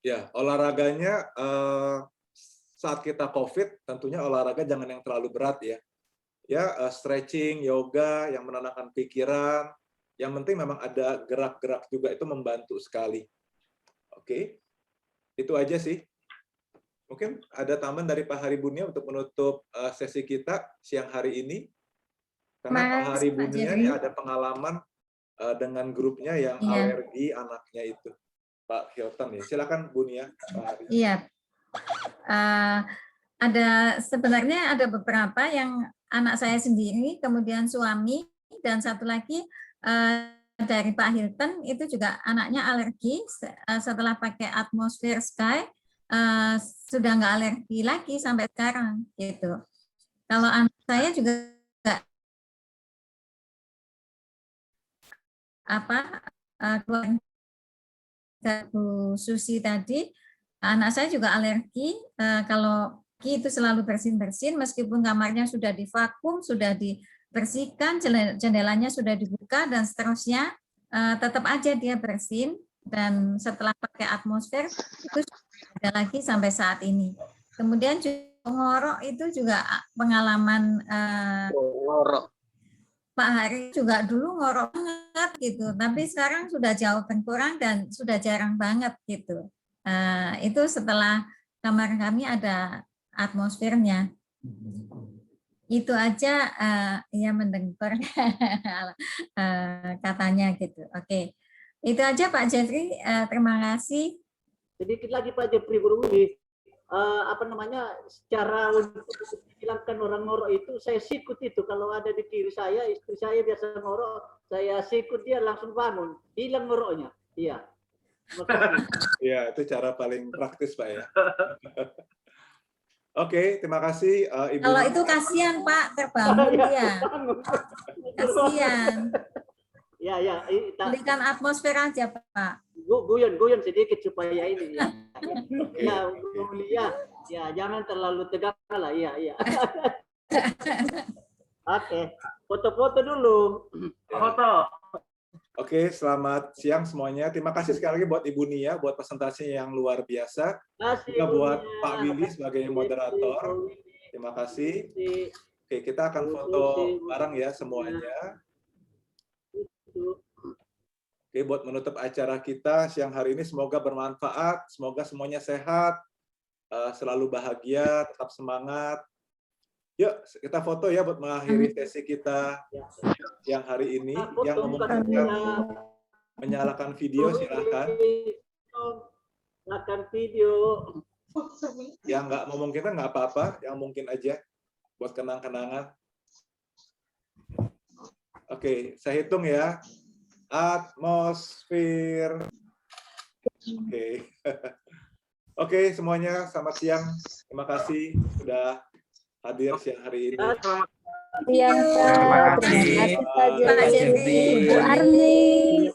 Ya, olahraganya saat kita COVID, tentunya olahraga jangan yang terlalu berat ya. Ya, stretching, yoga, yang menenangkan pikiran. Yang penting memang ada gerak-gerak juga, itu membantu sekali. Oke, itu aja sih. Mungkin ada tambahan dari Pak Hari Bunia untuk menutup sesi kita siang hari ini. Karena Pak Hari Bunia ini ada pengalaman dengan grupnya yang alergi anaknya itu. Pak Hilton ya. Silakan Bunia, Pak Hari. Iya. Sebenarnya ada beberapa yang anak saya sendiri, kemudian suami, dan satu lagi dari Pak Hilton itu juga anaknya alergi. Setelah pakai atmosfer Sky sudah nggak alergi lagi sampai sekarang gitu. Kalau anak saya juga Bu Susi tadi, anak saya juga alergi. Kalau itu selalu bersin-bersin, meskipun kamarnya sudah divakum, sudah dibersihkan, jendelanya sudah dibuka dan seterusnya, tetap aja dia bersin. Dan setelah pakai atmosfer itu ada lagi sampai saat ini. Kemudian ngorok itu juga pengalaman Pak Hari juga dulu ngorok banget gitu, tapi sekarang sudah jauh berkurang dan sudah jarang banget gitu. Itu setelah kamar kami ada atmosfernya. Itu aja ya mendengar katanya gitu. Oke. Itu aja Pak Jeffrey, terima kasih. Sedikit lagi Pak Jeffrey Berwudi, secara untuk menghilangkan orang ngorok itu, saya sikut itu. Kalau ada di kiri saya, istri saya biasa ngorok, saya sikut dia langsung bangun, hilang ngoroknya. Iya. Ya, itu cara paling praktis Pak ya. Oke, terima kasih Ibu. Kalau itu kasihan Pak, terbangun dia. Kasihan. Ya. Berikan atmosfer aja Pak. Guyon sedikit supaya ini ya. Ya, jangan terlalu tegang lah. Iya. Oke, foto-foto dulu. Foto. Oke, selamat siang semuanya. Terima kasih sekali lagi buat Ibu Nia buat presentasinya yang luar biasa. Juga buat Pak Willy sebagai moderator. Terima kasih. Oke, kita akan foto bareng ya semuanya. Oke, buat menutup acara kita siang hari ini, semoga bermanfaat, semoga semuanya sehat, selalu bahagia, tetap semangat. Yuk, kita foto ya buat mengakhiri sesi kita siang hari ini. Yang memungkinkan menyalakan video, silahkan. Nyalakan video. Yang nggak memungkinkan nggak apa-apa, yang mungkin aja buat kenang-kenangan. Oke, saya hitung ya. Atmosfer. Oke. Oke, semuanya selamat siang. Terima kasih sudah hadir siang hari ini. Terima kasih Pak Jeffrey, Bu Arni,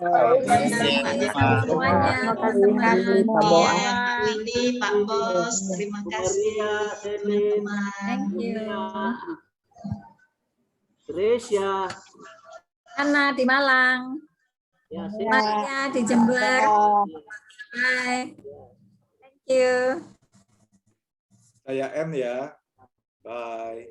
semuanya. Terima kasih Pak Boas. Willy, Pak Bos, terima Bu kasih Maria, Selin, teman-teman. Thank you. Gracia, Ana di Malang, ya, Maria di Jember. Bye. Thank you. Saya M ya. Bye.